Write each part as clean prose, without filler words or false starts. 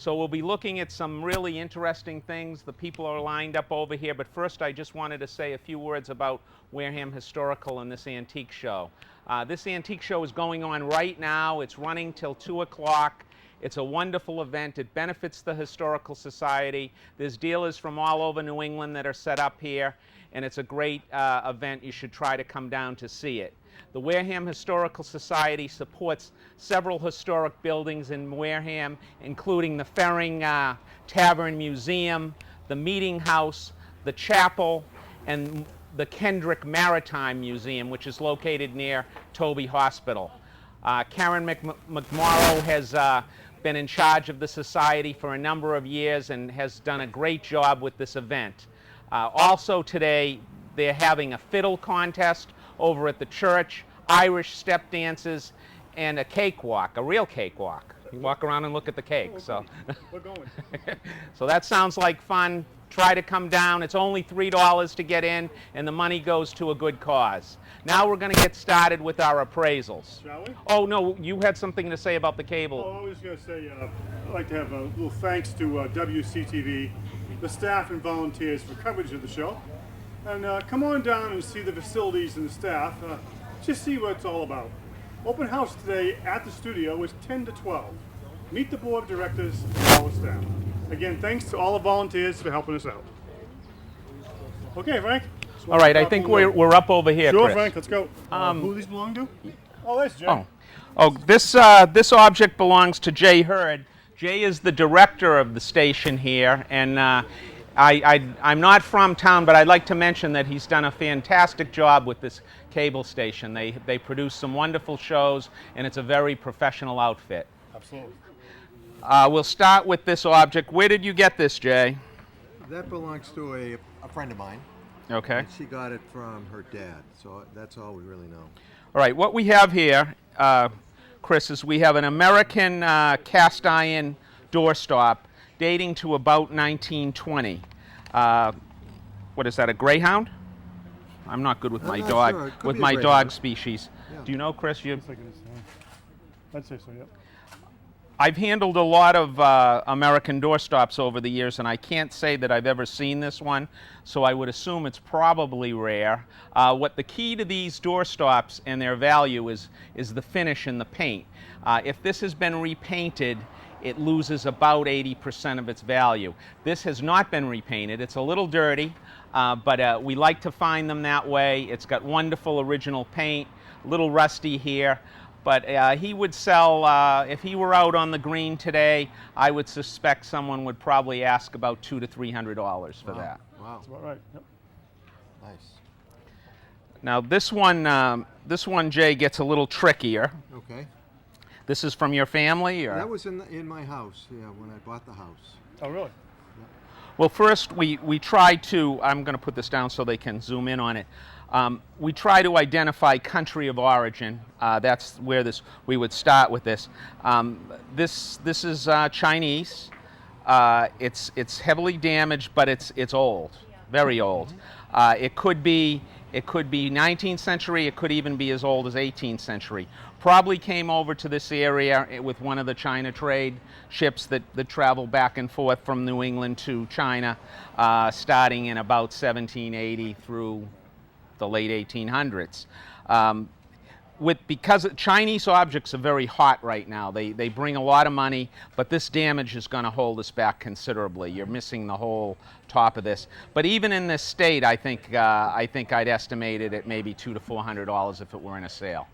So we'll be looking at some really interesting things. The people are lined up over here, but first I just wanted to say a few words about Wareham Historical and this antique show. This antique show is going on right now. It's running till 2 o'clock. It's a wonderful event. It benefits the Historical Society. There's dealers from all over New England that are set up here, and it's a great event. You should try to come down to see it. The Wareham Historical Society supports several historic buildings in Wareham, including the Ferring Tavern Museum, the Meeting House, the Chapel, and the Kendrick Maritime Museum, which is located near Toby Hospital. Karen McMorrow has been in charge of the society for a number of years and has done a great job with this event. Also today, they're having a fiddle contest over at the church, Irish step dances, and a cakewalk, a real cakewalk. You walk around and look at the cake. So, we're going. So that sounds like fun. Try to come down. It's only $3 to get in, and the money goes to a good cause. Now we're going to get started with our appraisals. Shall we? Oh, no, you had something to say about the cable. Oh, I was going to say, I'd like to have a little thanks to WCTV, the staff and volunteers for coverage of the show. And come on down and see the facilities and the staff. Just see what it's all about. Open house today at the studio is 10 to 12. Meet the board of directors and all the staff. Again, thanks to all the volunteers for helping us out. Okay, Frank. All right, I think we're up over here, Sure, Chris. Frank, let's go. Who do these belong to? Oh, that's Jay. Oh, this object belongs to Jay Hurd. Jay is the director of the station here, and I'm not from town, but I'd like to mention that he's done a fantastic job with this cable station. They produce some wonderful shows, and it's a very professional outfit. Absolutely. We'll start with this object. Where did you get this, Jay? That belongs to a friend of mine. Okay. And she got it from her dad, so that's all we really know. All right, what we have here, Chris, is we have an American cast iron doorstop dating to about 1920. What is that, a greyhound? I'm not good with my dog, sure. with be a my greyhound. dog species. Yeah. Do you know, Chris? Looks like it is. I'd say so, yep. I've handled a lot of American doorstops over the years, and I can't say that I've ever seen this one, so I would assume it's probably rare. What the key to these doorstops and their value is the finish and the paint. If this has been repainted, it loses about 80% of its value. This has not been repainted. It's a little dirty, but we like to find them that way. It's got wonderful original paint, a little rusty here. But he would sell, if he were out on the green today, I would suspect someone would probably ask about $200 to $300 for that. Wow. That's about right. Yep. Nice. Now this one, Jay, gets a little trickier. Okay. This is from your family, or? That was in my house, yeah, when I bought the house. Oh, really? Well, first we try to, I'm going to put this down so they can zoom in on it. We try to identify country of origin. That's where we would start with this. This is Chinese. It's heavily damaged, but it's old, very old. It could be 19th century. It could even be as old as 18th century. Probably came over to this area with one of the China trade ships that travel back and forth from New England to China, starting in about 1780 through the late 1800s. Because Chinese objects are very hot right now, they bring a lot of money, but this damage is going to hold us back considerably. You're missing the whole top of this. But even in this state, I think I'd estimate it at maybe $200 to $400 if it were in a sale.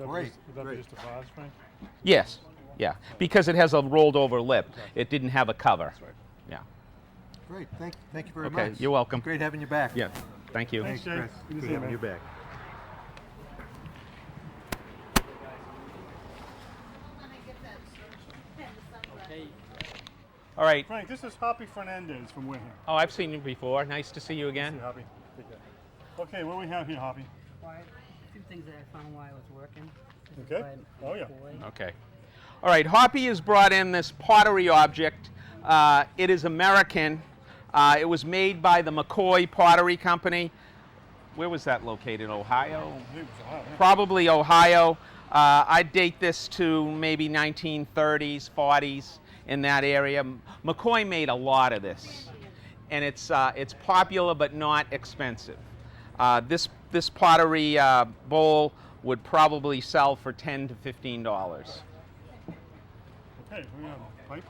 Great. Would that be just a vase, Frank? Yes, yeah, because it has a rolled over lip. It didn't have a cover. That's right. Yeah. Great. Thank you very Okay, much. you're welcome. Great having you back. Yeah, thank you. Thanks, Jay. Chris. Good to Good see you, having man. you back. All right. Frank, this is Hoppy Fernandez from Wareham. Oh, I've seen you before. Nice to see you See again. you, Hoppy. Take care. Okay, what do we have here, Hoppy? A few things that I found while I was working. This is Okay. by Oh, yeah. boy. Okay. All right, Hoppy has brought in this pottery object. It is American. It was made by the McCoy Pottery Company. Where was that located? Ohio? I believe it was Ohio, yeah. Probably Ohio. I date this to maybe 1930s, 40s. in that area. McCoy made a lot of this, and it's popular but not expensive. This pottery bowl would probably sell for $10 to $15. Okay, we have a pipe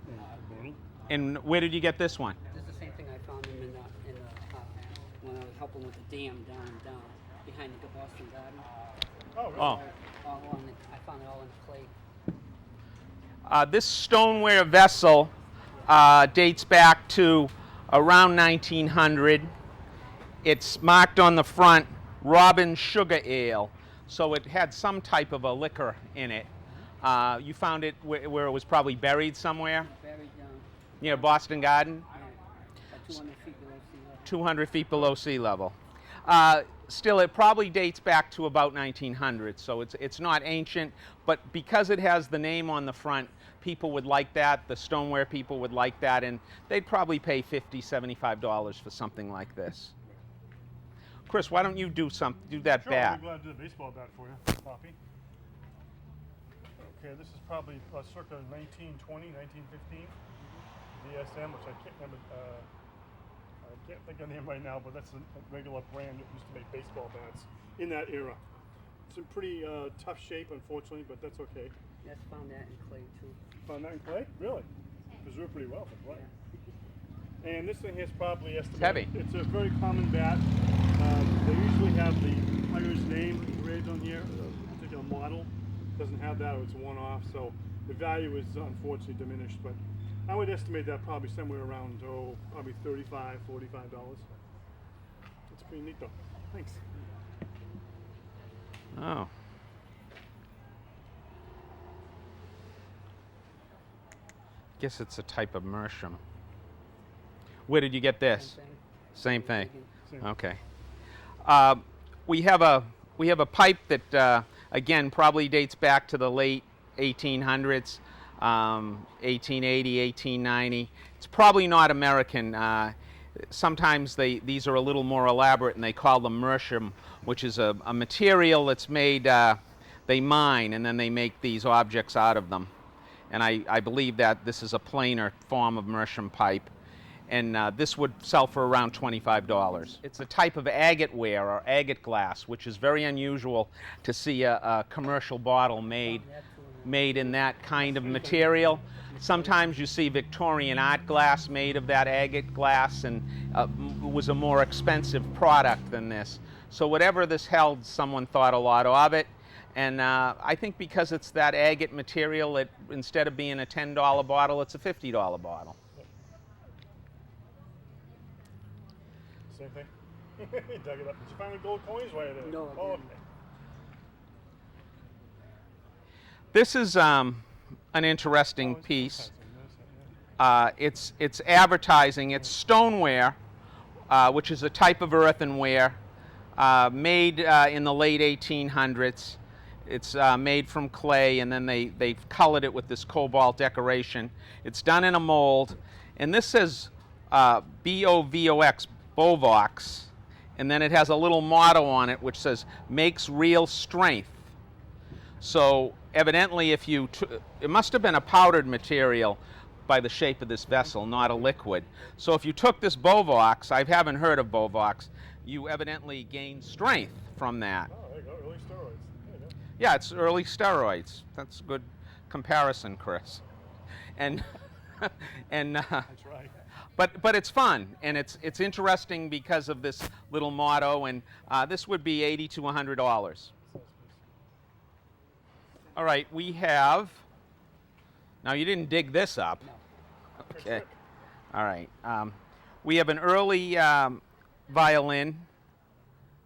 and a bottle. And where did you get this one? This is the same thing I found him in when I was helping with the dam down behind the Boston Garden. Oh, really? Oh. All on I found it all in clay. This stoneware vessel dates back to around 1900. It's marked on the front, Robin Sugar Ale, so it had some type of a liquor in it. You found it where it was probably buried somewhere? Buried down Near Boston Garden? at 200 feet below sea level. 200 feet below sea level. Still, it probably dates back to about 1900, so it's not ancient, but because it has the name on the front, people would like that, the stoneware people would like that, and they'd probably pay $50, $75 for something like this. Chris, why don't you do that Sure, bat? I'll be glad to do the baseball bat for you, Poppy. Okay, this is probably circa 1920, 1915. DSM, which I can't remember. I can't think of the name right now, but that's a regular brand that used to make baseball bats in that era. It's in pretty tough shape, unfortunately, but that's okay. Yes, found that in clay too. Found that in clay? Really? Preserved pretty well for clay. And this thing here's probably estimated. heavy. It's a very common bat. They usually have the player's name engraved on here. A particular model doesn't have that, or it's a one-off, so the value is unfortunately diminished. But I would estimate that probably somewhere around probably $35, $45. It's pretty neat though. Thanks. Oh. Guess it's a type of meerschaum. Where did you get this? Same thing. Same. Okay. We have a pipe that again probably dates back to the late 1800s, 1880, 1890. It's probably not American. Sometimes these are a little more elaborate, and they call them meerschaum, which is a material that's made. They mine and then they make these objects out of them. And I believe that this is a plainer form of meerschaum pipe. And this would sell for around $25. It's a type of agate ware or agate glass, which is very unusual to see a commercial bottle made in that kind of material. Sometimes you see Victorian art glass made of that agate glass, and it was a more expensive product than this. So whatever this held, someone thought a lot of it. And I think because it's that agate material, instead of being a $10 bottle, it's a $50 bottle. Same thing. He dug it up. Did you find the gold coins while you're there? No, I Oh, didn't. okay. This is an interesting piece. It's advertising. It's stoneware, which is a type of earthenware made in the late 1800s. It's made from clay, and then they've colored it with this cobalt decoration. It's done in a mold, and this says BOVOX, Bovox, and then it has a little motto on it which says "makes real strength." So evidently, it must have been a powdered material by the shape of this vessel, not a liquid. So if you took this Bovox, I haven't heard of Bovox, you evidently gained strength from that. Oh, there you go. Early steroids. There you go. Yeah, it's early steroids. That's a good comparison, Chris. And That's right. but it's fun, and it's interesting because of this little motto, and this would be $80 to $100. All right, we have. Now you didn't dig this up. Okay. All right. We have an early violin.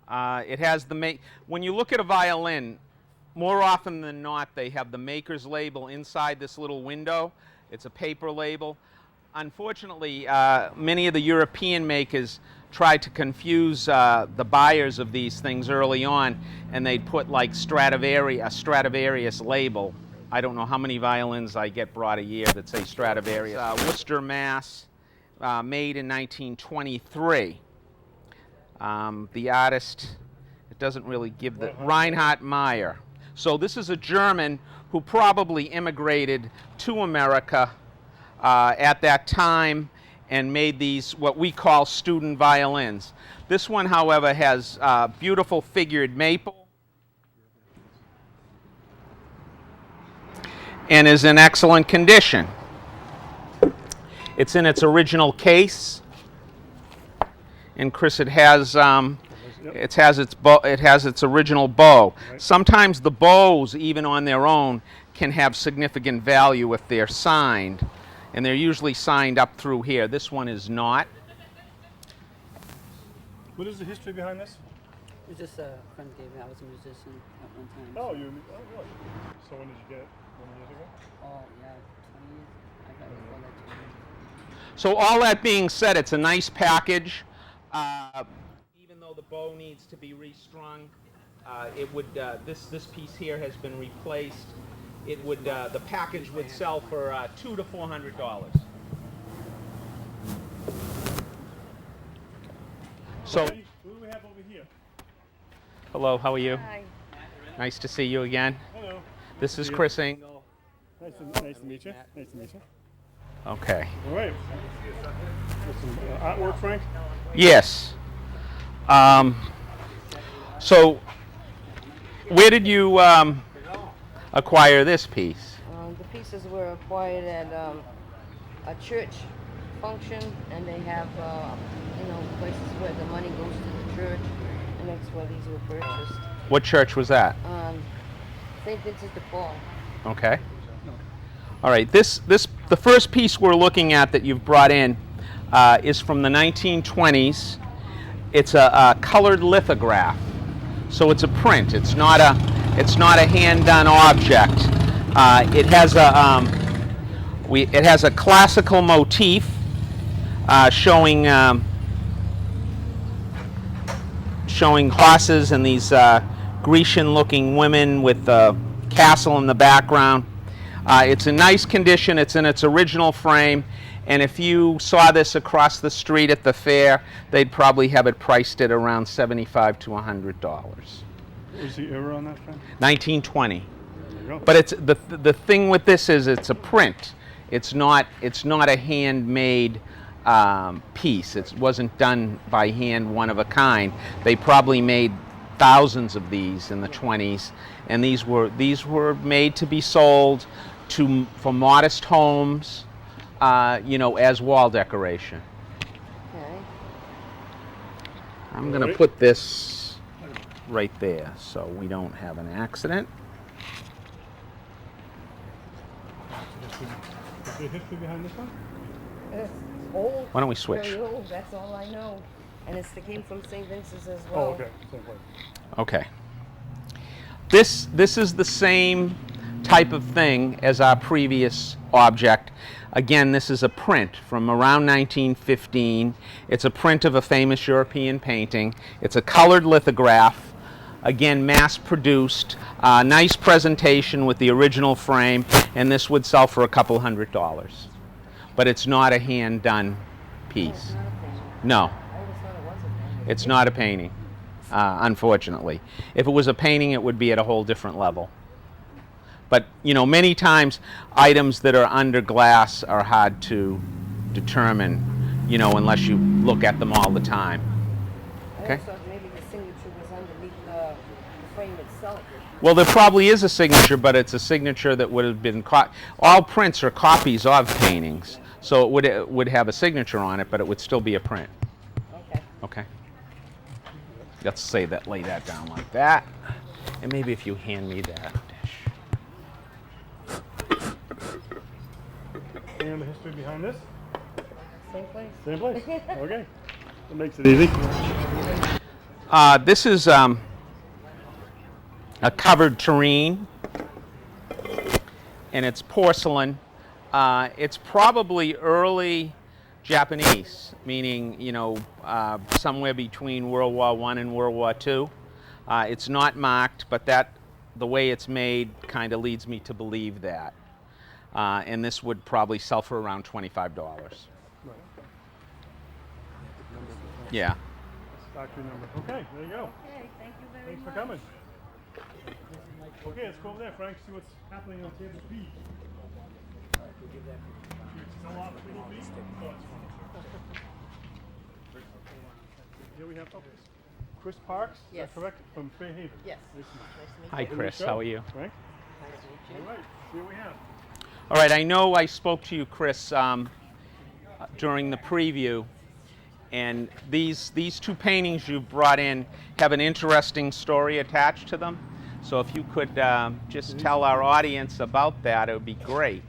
It has when you look at a violin, more often than not, they have the maker's label inside this little window. It's a paper label. Unfortunately, many of the European makers tried to confuse the buyers of these things early on, and they'd put like a Stradivarius label. I don't know how many violins I get brought a year that say Stradivarius. Worcester, Mass, made in 1923. The artist, it doesn't really give the, Reinhard Meyer. So this is a German who probably immigrated to America at that time and made these what we call student violins. This one, however, has beautiful figured maple and is in excellent condition. It's in its original case, and Chris, it has its original bow. Right. Sometimes the bows, even on their own, can have significant value if they're signed, and they're usually signed up through here. This one is not. What is the history behind this? It's just a friend gave me. I was a musician at one time. Oh, really? So when did you get it? 20 years ago? Oh, yeah, 20 years. I got it before that 20 years. So all that being said, it's a nice package. Even though the bow needs to be restrung, it would this piece here has been replaced. It would the package would sell for $200 to $400. So, Okay, what do we have over here? hello, how are you? Hi. Nice to see you again. Hello. This is Chris Engle. Nice to meet you. Nice to meet you. Okay. All right. Got some artwork, Frank? Yes. So, where did you acquire this piece? The pieces were acquired at a church function, and they have, places where the money goes to the church, and that's where these were purchased. What church was that? St. Vincent de Paul. Okay. All right. The first piece we're looking at that you've brought in is from the 1920s. It's a colored lithograph, so it's a print. It's not a hand-done object. It has a classical motif showing horses and these Grecian-looking women with the castle in the background. It's in nice condition. It's in its original frame, and if you saw this across the street at the fair, they'd probably have it priced at around $75 to $100. What was the era on that, Frank? 1920. There you go. But it's the thing with this is it's a print. It's not a handmade piece. It wasn't done by hand, one of a kind. They probably made thousands of these in the 20s, and these were made to be sold for modest homes, as wall decoration. Okay. I'm going to put this right there so we don't have an accident. Is there history behind this one? It's old. Why don't we switch? Very old, that's all I know. And it came from St. Vincent's as Oh, well. okay. Same place. Okay. This is the same type of thing as our previous object. Again, this is a print from around 1915. It's a print of a famous European painting. It's a colored lithograph, again mass-produced, nice presentation with the original frame, and this would sell for a couple $100. But it's not a hand-done piece. No. I always thought it was a painting. It's not a painting, unfortunately. If it was a painting, it would be at a whole different level. But, many times items that are under glass are hard to determine, unless you look at them all the time. Okay? I always thought maybe the signature was underneath the frame itself. Well, there probably is a signature, but it's a signature that would have been all prints are copies of paintings, so it would have a signature on it, but it would still be a print. Okay. Okay. Let's lay that down like that, and maybe if you hand me that dish. Any other history behind this? Same place. Same place. Okay. That makes it easy. This is a covered tureen, and it's porcelain. It's probably early Japanese, meaning, somewhere between World War I and World War II. It's not marked, but the way it's made kind of leads me to believe that. And this would probably sell for around $25. Right. Yeah. Factory number. Okay, there you go. Okay, thank you very Thanks much. for coming. Okay, let's go over there, Frank, see what's happening on table B. We'll give that Here we have Chris Parks, is Yes. that correct? From Fairhaven. Yes. Nice to meet you. Nice to meet Hi, you. Chris. Show. How are you? Frank? Nice to meet you. All right, here we have. All right. I know I spoke to you, Chris, during the preview, and these two paintings you brought in have an interesting story attached to them. So if you could just tell our audience about that, it would be great.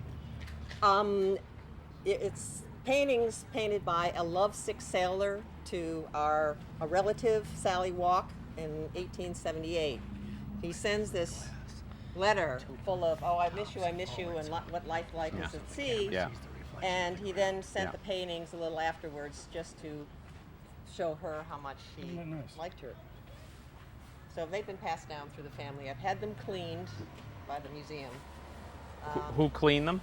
It's paintings painted by a lovesick sailor to a relative, Sally Walk, in 1878. He sends this letter full of, oh, I miss you, and what life like is at sea. Yeah. And he then sent Yeah. the paintings a little afterwards just to show her how much he Isn't that nice? liked her. So they've been passed down through the family. I've had them cleaned by the museum. Who cleaned them?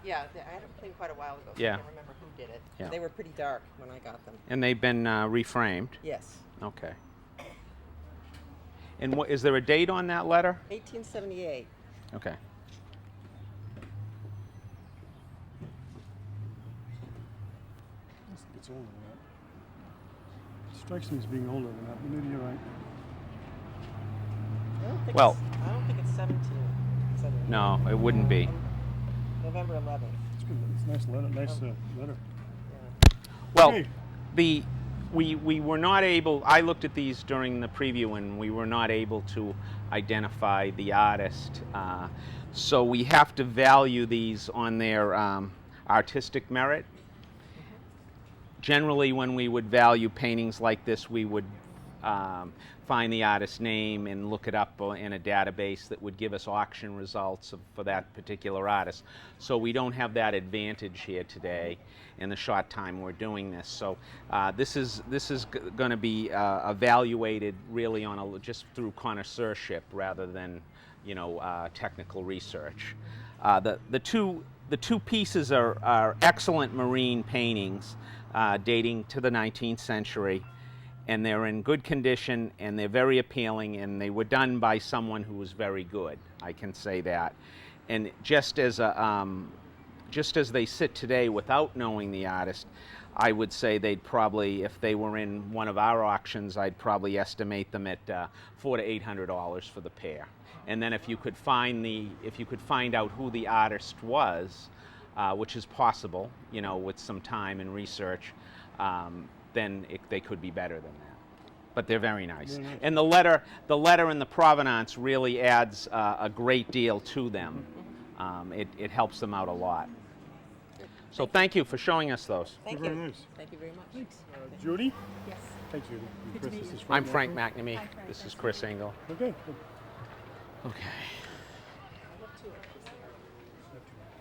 Yeah, I had them cleaned quite a while ago, so Yeah. I can't remember who did it. Yeah. They were pretty dark when I got them. And they've been reframed. Yes, Okay. And what, is there a date on that letter? 1878. Okay. I think it's older than that. It strikes me as being older than that, but maybe you're right. Well- I don't think it's 17. No, it wouldn't be. November 11th. It's good. It's a nice letter. Letter. Yeah. Well, Okay. we were not able, I looked at these during the preview and we were not able to identify the artist. So we have to value these on their artistic merit. Generally, when we would value paintings like this, we would find the artist's name and look it up in a database that would give us auction results for that particular artist. So we don't have that advantage here today in the short time we're doing this. So this is going to be evaluated really on just through connoisseurship rather than technical research. The two pieces are excellent marine paintings dating to the 19th century. And they're in good condition, and they're very appealing, and they were done by someone who was very good. I can say that. And just as they sit today, without knowing the artist, I would say they'd probably, if they were in one of our auctions, I'd probably estimate them at $400 to $800 for the pair. And then if you could find out who the artist was, which is possible, with some time and research. Then they could be better than that. But they're very nice. Very nice. And the letter and the provenance really adds a great deal to them. It helps them out a lot. So thank you for showing us those. Thank Very you. nice. Thank you very much. Judy? Yes. Hi, Judy. And Chris, this is I'm Frank McNamee. Hi, Frank. This is Chris Engle. Okay. Good. Okay.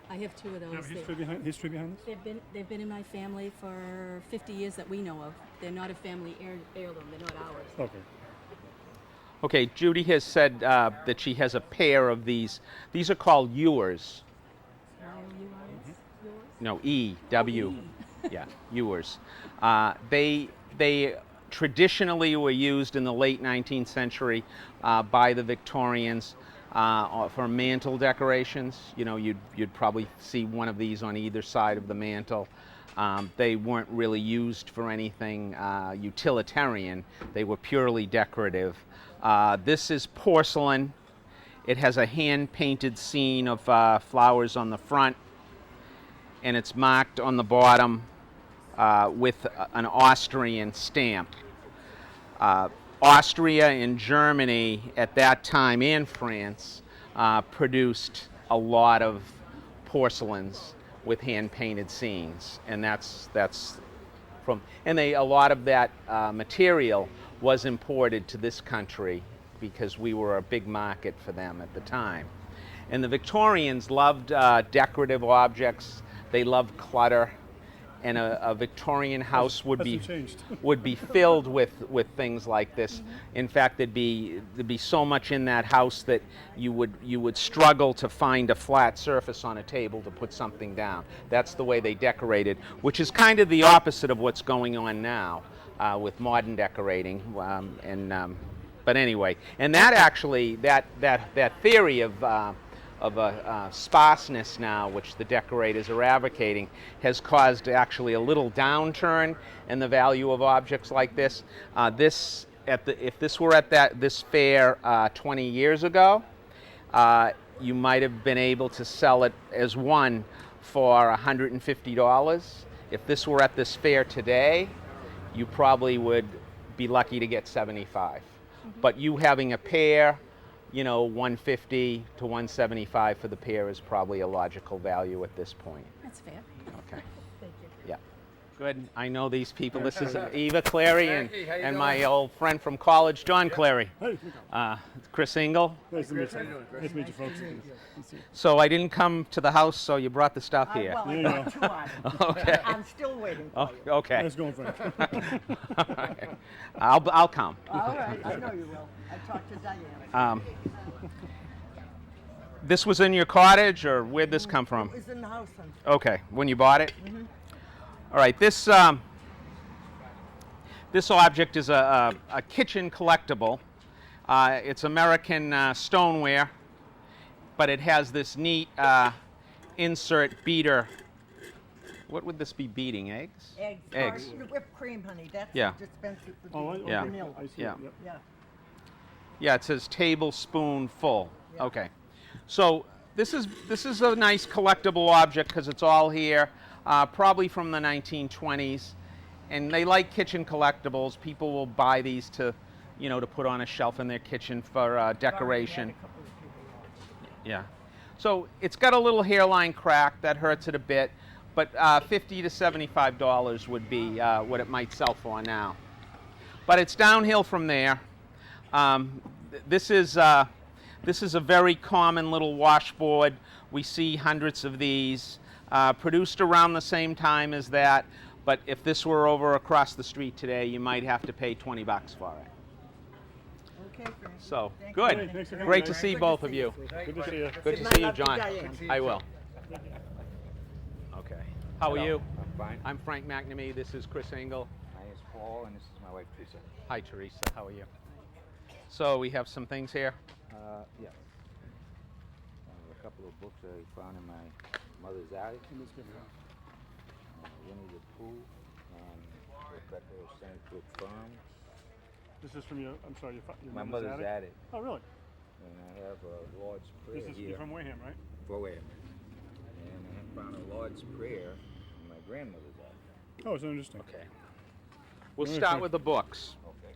I have two of You have those. history behind this? They've been in my family for 50 years that we know of. They're not a family heirloom. They're not ours. Okay. Okay, Judy has said that she has a pair of these. These are called ewers. Yours? No, E-W. Yeah, ewers. They traditionally were used in the late 19th century by the Victorians for mantle decorations. You'd probably see one of these on either side of the mantle. They weren't really used for anything utilitarian. They were purely decorative. This is porcelain. It has a hand-painted scene of flowers on the front, and it's marked on the bottom with an Austrian stamp. Austria and Germany at that time, and France, produced a lot of porcelains with hand-painted scenes, and that's from. And a lot of that material was imported to this country because we were a big market for them at the time. And the Victorians loved decorative objects. They loved clutter. And a Victorian house would be Hasn't changed. would be filled with things like this. In fact, there'd be so much in that house that you would struggle to find a flat surface on a table to put something down. That's the way they decorated, which is kind of the opposite of what's going on now with modern decorating. But anyway, and that actually that theory of a sparseness now, which the decorators are advocating, has caused actually a little downturn in the value of objects like this. If this were at this fair 20 years ago, you might have been able to sell it as one for $150. If this were at this fair today, you probably would be lucky to get 75. But you having a pair, you know, 150 to 175 for the pair is probably a logical value at this point. That's fair. Okay. Thank you. Yeah. Good. I know these people. This is Eva Clary and my old friend from college, John Clary. Chris Engle. Nice to meet you. Nice to meet you, folks. So I didn't come to the house, so you brought the stuff here. Well, There I you got two items. Okay. I'm still waiting for Oh, you. okay. Nice going, Frank. All right. I'll come. All right, I know you will. I talked to Diane. This was in your cottage, or where'd this come from? It was in the house. Okay, when you bought it? All right, this object is a kitchen collectible. It's American stoneware, but it has this neat insert beater. What would this be beating? Eggs? Eggs. Whipped cream, honey. That's Yeah. expensive for Oh, the Yeah. vanilla. I see. Yeah. Yep. Yeah. Yeah, it says tablespoon full. Yeah. Okay. So this is a nice collectible object because it's all here, probably from the 1920s. And they like kitchen collectibles. People will buy these to, you know, to put on a shelf in their kitchen for decoration. Yeah. So it's got a little hairline crack that hurts it a bit, but $50 to $75 would be what it might sell for now. But it's downhill from there. This is a very common little washboard. We see hundreds of these, produced around the same time as that. But if this were over across the street today, you might have to pay $20 for it. Okay, Frank. So, Thank good. you. Thanks for coming, Great to guys. see both of you. Good to see you. Good to my see you, love to John. Diane. I will. Okay. How are you? I'm fine. I'm Frank McNamee. This is Chris Engle. My name is Paul, and this is my wife, Teresa. Hi, Teresa. How are you? So we have some things here. Yeah. A couple of books I found in my mother's attic. Winnie the Pooh and Rebecca St. Brook Farm. This is from your, I'm sorry, your My mother's attic. Oh, really? And I have Lord's Prayer This is here. you're from Wareham, right? For Wareham. And I have found a Lord's Prayer in my grandmother's attic. Oh, it's interesting. Okay. We'll Very start good. with the books. Okay.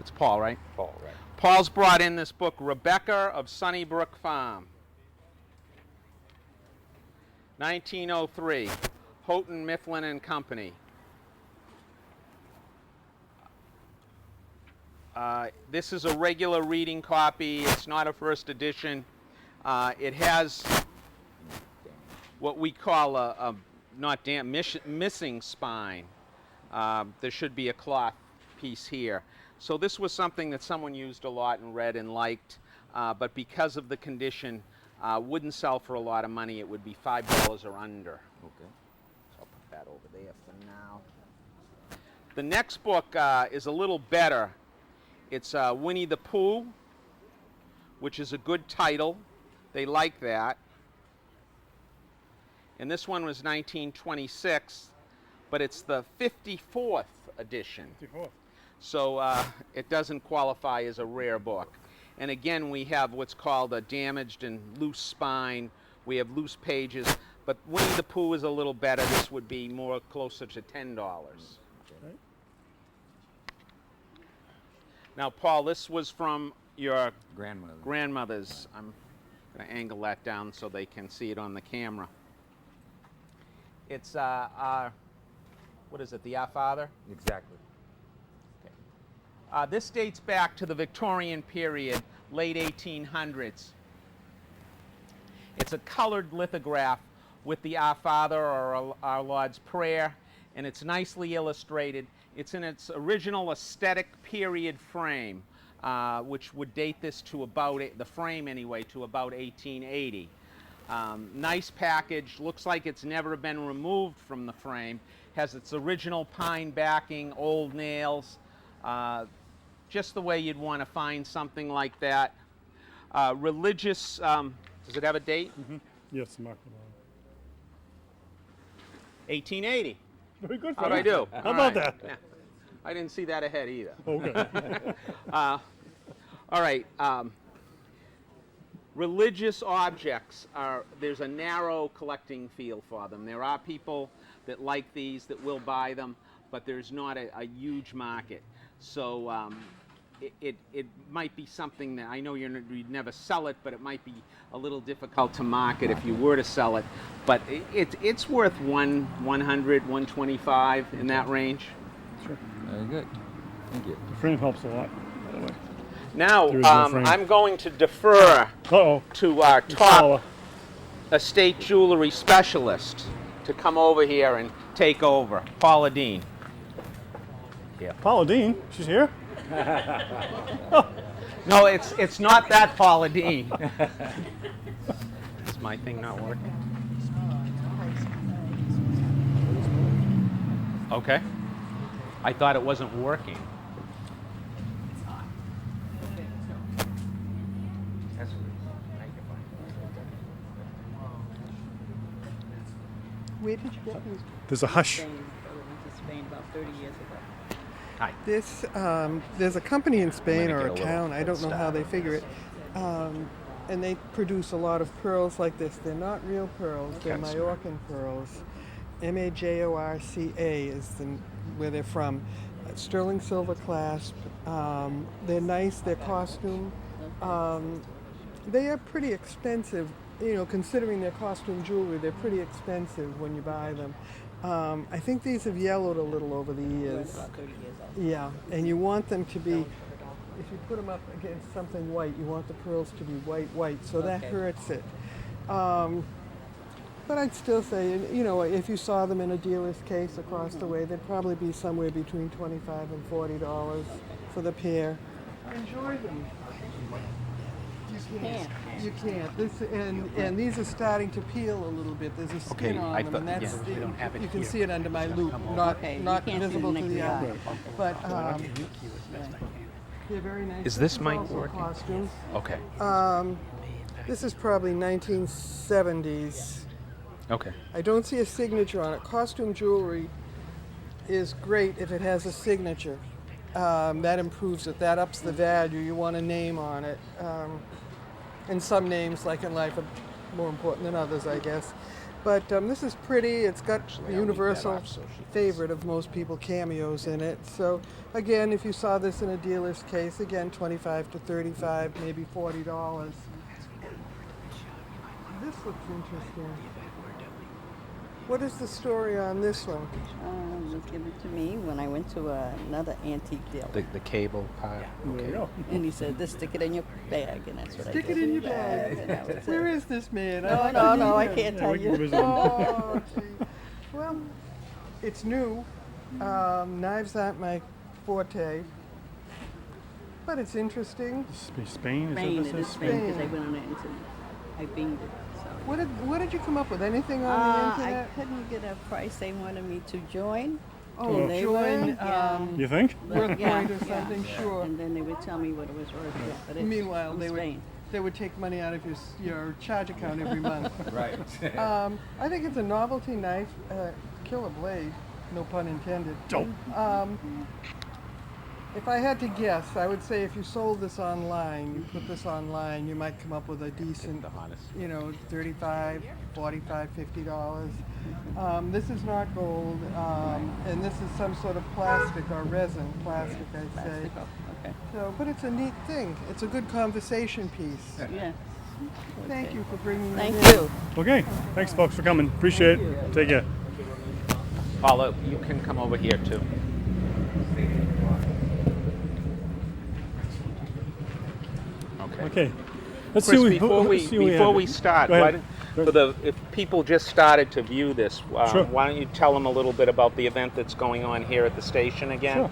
It's Paul, right? Paul, right. Paul's brought in this book, Rebecca of Sunnybrook Farm. 1903, Houghton, Mifflin and Company. This is a regular reading copy. It's not a first edition. It has what we call a missing spine. There should be a cloth piece here. So this was something that someone used a lot and read and liked, but because of the condition, wouldn't sell for a lot of money. It would be $5 or under. Okay. So I'll put that over there for now. The next book is a little better. It's Winnie the Pooh, which is a good title. They like that. And this one was 1926, but it's the 54th edition. 54. So it doesn't qualify as a rare book. And again, we have what's called a damaged and loose spine. We have loose pages. But Winnie the Pooh is a little better. This would be more closer to $10. Right. Now, Paul, this was from your Grandmother. grandmother's. I'm going to angle that down so they can see it on the camera. It's, what is it, the Our Father? Exactly. This dates back to the Victorian period, late 1800s. It's a colored lithograph with the Our Father or Our Lord's Prayer, and it's nicely illustrated. It's in its original aesthetic period frame, which would date this to about, the frame anyway, to about 1880. Nice package, looks like it's never been removed from the frame, has its original pine backing, old nails. just the way you'd want to find something like that. Religious, does it have a date? Yes, Mark. 1880. Very good. How'd I do? How about that? Yeah. I didn't see that ahead either. Okay. All right. Religious objects there's a narrow collecting field for them. There are people that like these that will buy them, but there's not a huge market. So it might be something that I know you'd never sell it, but it might be a little difficult to market if you were to sell it. But it's worth 100, 125 in that range. Sure. Very good. Thank you. The frame helps a lot, by the way. Now, There is no frame. I'm going to defer Uh-oh. to our It's top Paula. estate jewelry specialist to come over here and take over. Paula Dean. Paula Dean, she's here? No, it's not that Paula Dean. Is my thing not working? Okay. I thought it wasn't working. Where did you get these? There's a hush. Spain. I went to Spain about 30 years ago. Hi. This, there's a company in Spain gonna or get a a little town, I don't know how start. they figure it, and they produce a lot of pearls like this. They're not real pearls, they're Okay. Majorcan pearls. Majorca is where they're from. Sterling silver clasp. They're nice, they're costume. They are pretty expensive, you know, considering their costume jewelry, they're pretty expensive when you buy them. I think these have yellowed a little over the years. About 30 years old. Yeah, and you want them to be, if you put them up against something white, you want the pearls to be white, so that Okay. hurts it. But I'd still say, you know, if you saw them in a dealer's case across the way, they'd probably be somewhere between $25 and $40 for the pair. Enjoy them. You can't. And these are starting to peel a little bit. There's a skin Okay, on I them, thought- and that's yeah, we don't have it you can here. see it under my loop, Okay, you not can't see visible the to the naked eye. eye. But they're very nice. Is this is mic also working? costumes. Okay. This is probably 1970s. Okay. I don't see a signature on it. Costume jewelry is great if it has a signature. That improves it. That ups the value. You want a name on it. And some names, like in life, are more important than others, I guess. But this is pretty. It's got the universal favorite of most people, cameos in it. So again, if you saw this in a dealer's case, again, $25 to $35, maybe $40. This looks interesting. What is the story on this one? It was given to me when I went to another antique dealer. The cable part. There you go. And he said, "This, stick it in your bag," and that's what I did. Stick it in your bag. And that was it. Where is this man? No, I can't tell we can you. visit him. Oh, gee. Well, it's new. Knives aren't my forte, but it's interesting. Spain? Spain, Is it that is this Spain, because I Spain. went on the internet. I binged it. So. What did you come up with? Anything on the I internet? couldn't get a price. They wanted me to join. Oh, and they join, would, yeah. You think? Worth Yeah, point or yeah. something, sure. And then they would tell me what it was worth. Yeah, but it's Meanwhile, from they Spain. would take money out of your charge account every month. Right. I think it's a novelty knife, killer blade, no pun intended. Dope. If I had to guess, I would say if you sold this online, you put this online, you might come up with a decent, you know, $35, $45, $50. This is not gold, and this is some sort of plastic or resin, plastic, I'd say. Plastic, oh, okay. So, but it's a neat thing. It's a good conversation piece. Yeah. Thank you for bringing Thank it in. you. Okay. Thanks, folks, for coming. Appreciate it. Take care. Paula, you can come over here too. Okay. Okay. Let's Chris, see before what we start, Go ahead. why if people just started to view this, Sure. why don't you tell them a little bit about the event that's going on here at the station again? Sure.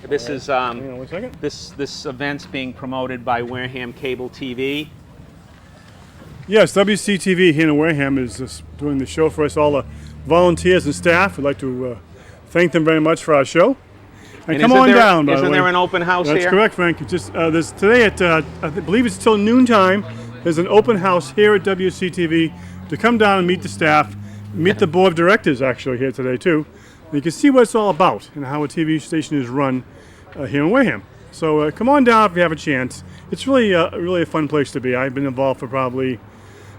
This is Hang on one second. this event's being promoted by Wareham Cable TV. Yes, WCTV here in Wareham is doing the show for us. All the volunteers and staff, we'd like to thank them very much for our show. And come on down, by the Isn't way. there an open house That's here? correct, Frank. It's just there's today at I believe it's till noontime. There's an open house here at WCTV to come down and meet the staff, meet the board of directors actually here today too. And you can see what it's all about and how a TV station is run here in Wareham. So come on down if you have a chance. It's really a fun place to be. I've been involved for probably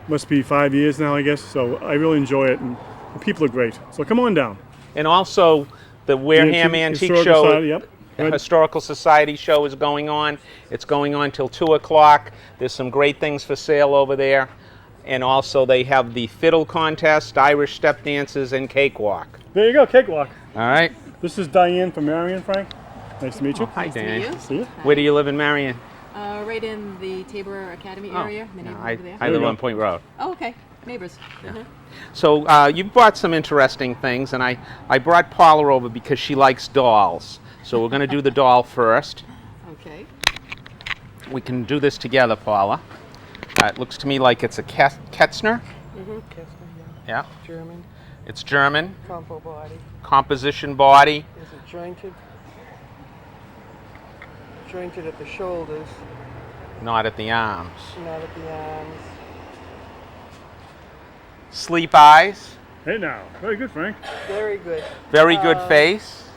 must be 5 years now, I guess. So I really enjoy it, and the people are great. So come on down. And also, the Wareham Antique Historical Show, Society, yep. Go ahead. Historical Society show is going on. It's going on till 2 o'clock. There's some great things for sale over there. And also they have the fiddle contest, Irish step dances, and cakewalk. There you go, cakewalk. All right. This is Diane from Marion, Frank. Nice to meet you. Hi, Dan. meet you. See you. Where do you live in Marion? Right in the Tabor Academy area. The No, neighborhood I over there. live you on go. Point Road. Oh, okay. Neighbors. Uh-huh. So you brought some interesting things, and I brought Paula over because she likes dolls. So we're going to do the doll first. Okay. We can do this together, Paula. It looks to me like it's a Ketzner. Mm-hmm. Yeah. German. It's German. Compo body. Composition body. Is it jointed? Jointed at the shoulders, Not at the arms. not at the arms. Sleep eyes. Hey now, very good, Frank. Very good. Very good face.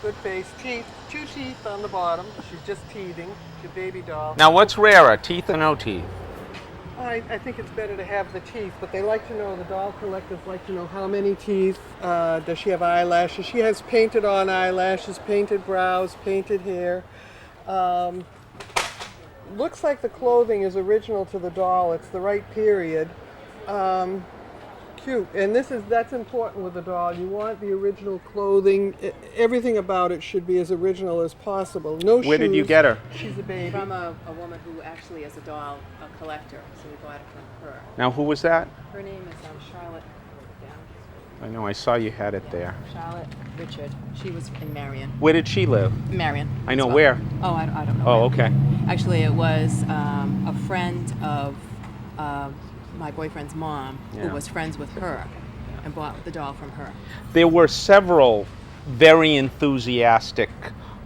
Good face. Teeth. 2 teeth on the bottom. She's just teething. She's a baby doll. Now what's rarer, teeth or no teeth? I think it's better to have the teeth, but they like to know, the doll collectors like to know how many teeth. Does she have eyelashes? She has painted on eyelashes, painted brows, painted hair. Looks like the clothing is original to the doll. It's the right period. Cute. And that's important with a doll. You want the original clothing. Everything about it should be as original as possible. No shoes. Where did you get her? She's a baby. From a woman who actually is a doll, a collector, so we bought it from her. Now who was that? Her name is Charlotte. I know, I saw you had it there. Charlotte Richard. She was in Marion. Where did she live? Marion. I know as well. where. Oh, I don't know. Oh, where. okay. Actually, it was a friend of my boyfriend's mom Yeah. who was friends with her and bought the doll from her. There were several very enthusiastic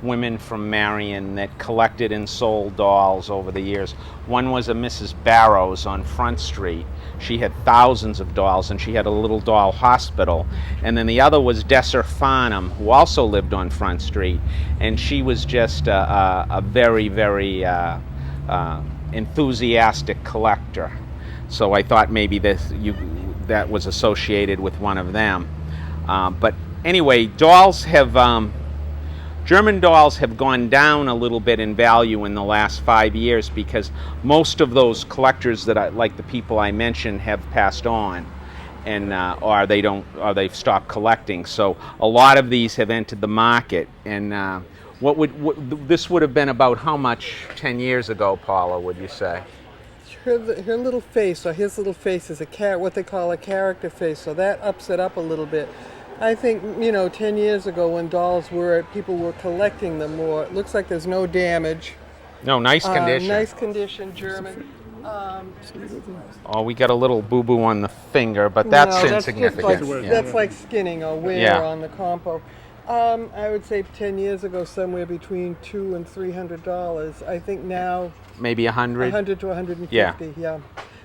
women from Marion that collected and sold dolls over the years. One was a Mrs. Barrows on Front Street. She had thousands of dolls, and she had a little doll hospital. And then the other was Desser Farnham, who also lived on Front Street, and she was just a very, very enthusiastic collector. So I thought maybe that was associated with one of them. But anyway, dolls have German dolls have gone down a little bit in value in the last 5 years because most of those collectors like the people I mentioned, have passed on, and or they've stopped collecting. So a lot of these have entered the market. And this would have been about how much 10 years ago, Paula? Would you say? Her little face, or his little face, is what they call a character face, so that ups it up a little bit. I think, 10 years ago when dolls people were collecting them more. It looks like there's no damage. No, nice condition. Nice condition, German. Oh, we got a little boo-boo on the finger, but that's No, insignificant. Just like, Yeah. That's like skinning or wear Yeah. on the compo. I would say 10 years ago, somewhere between $200 and $300. I think now Maybe 100? 100 to 150, yeah.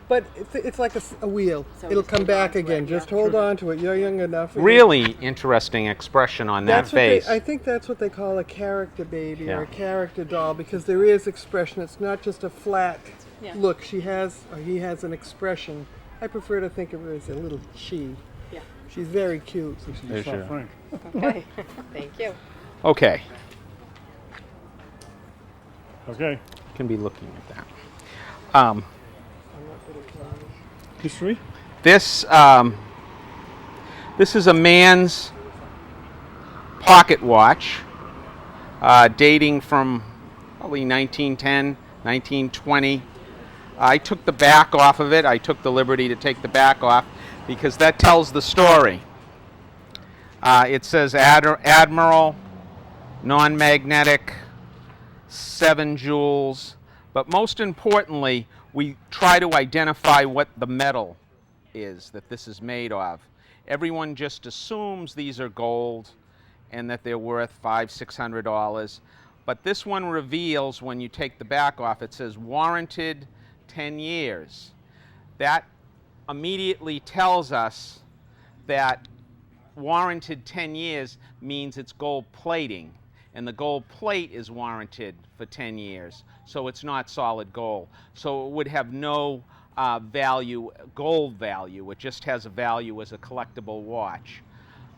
But it's like a wheel. So It'll just come hold back on to it, again. yeah. Just hold on to it. You're young enough. Really interesting expression on that face. I think that's what they call a character baby Yeah. or a character doll, because there is expression. It's not just a flat Yeah. look. He has an expression. I prefer to think of her as a little she. Yeah. She's very cute. There's Saw your- Frank. Okay. Thank you. Okay, Okay. can be looking at that. History? This is a man's pocket watch, dating from probably 1910, 1920. I took the back off of it. I took the liberty to take the back off because that tells the story. It says Admiral, non-magnetic, 7 jewels, but most importantly, we try to identify what the metal is that this is made of. Everyone just assumes these are gold, and that they're worth $500-600. But this one reveals, when you take the back off, it says warranted 10 years. That immediately tells us that warranted 10 years means it's gold plating, and the gold plate is warranted for 10 years, so it's not solid gold. So it would have no value, gold value. It just has a value as a collectible watch.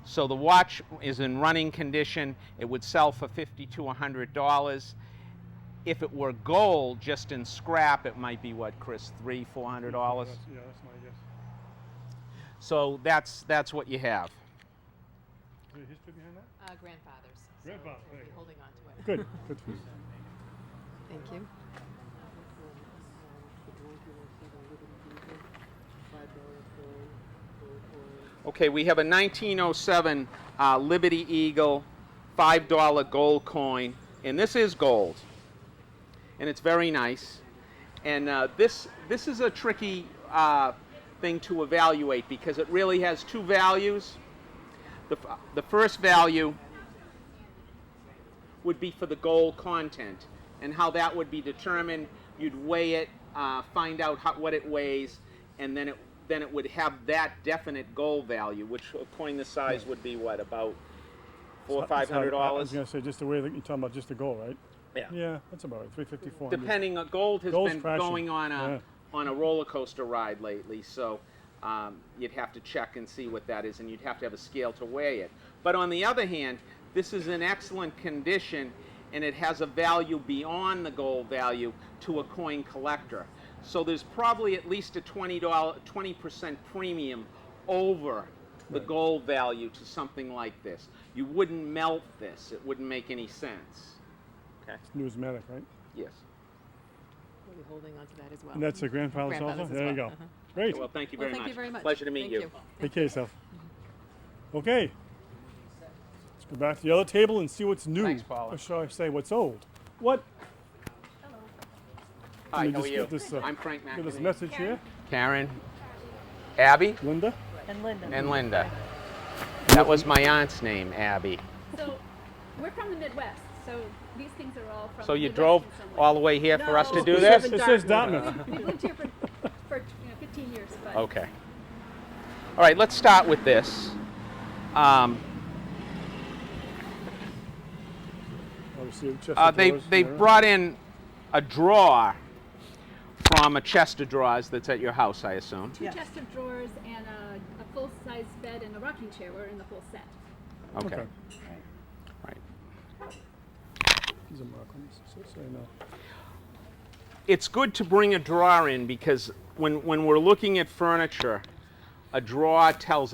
So the watch is in running condition. It would sell for $50 to $100. If it were gold, just in scrap, it might be what, Chris, $300-400? Yeah, that's my guess. So that's what you have. Is there a history behind that? Grandfather's. Grandfather, there you go. Holding on to it. Good, good for you. Thank you. Okay, we have a 1907 Liberty Eagle $5 gold coin, and this is gold, and it's very nice. And this is a tricky thing to evaluate because it really has two values. The first value would be for the gold content, and how that would be determined. You'd weigh it, find out what it weighs, and then it would have that definite gold value, which a coin this size would be what, about $400 or $500? I was going to say, just the way that you're talking about just the gold, right? Yeah. Yeah, that's about it. 350, 400. Depending on gold has Gold's been crashing. going on a roller coaster ride lately, so you'd have to check and see what that is, and you'd have to have a scale to weigh it. But on the other hand, this is in excellent condition, and it has a value beyond the gold value to a coin collector. So there's probably at least a 20% premium over the gold value to something like this. You wouldn't melt this. It wouldn't make any sense. Okay. It's numismatic, right? Yes. We'll be holding on to that as well. And that's a grandfather's also? There you go. Great. Okay, well, thank you very Well, much. thank you very much. Pleasure to meet Thank you. Take care of yourself. Okay. Let's go back to the other table and see what's new. Thanks, Paula. Or shall I say what's old? What? Hi, Let me how are just you? get this, I'm Frank McNamee. Get this message here. Karen, Abby, Linda. and Linda. That was my aunt's name, Abby. So we're from the Midwest, so these things are all from So the you Midwest drove in some way. all the way here for us to No. do It this? says, it says Dartmouth. We've lived here for 15 years. But Okay. All right, let's start with this. Obviously, a chest of drawers They there. brought in a drawer from a chest of drawers that's at your house, I assume. two chests of drawers and a full-size bed and a rocking chair were in the whole set. Okay. Okay. Right. There's a mark on this, so no. It's good to bring a drawer in because when we're looking at furniture, a drawer tells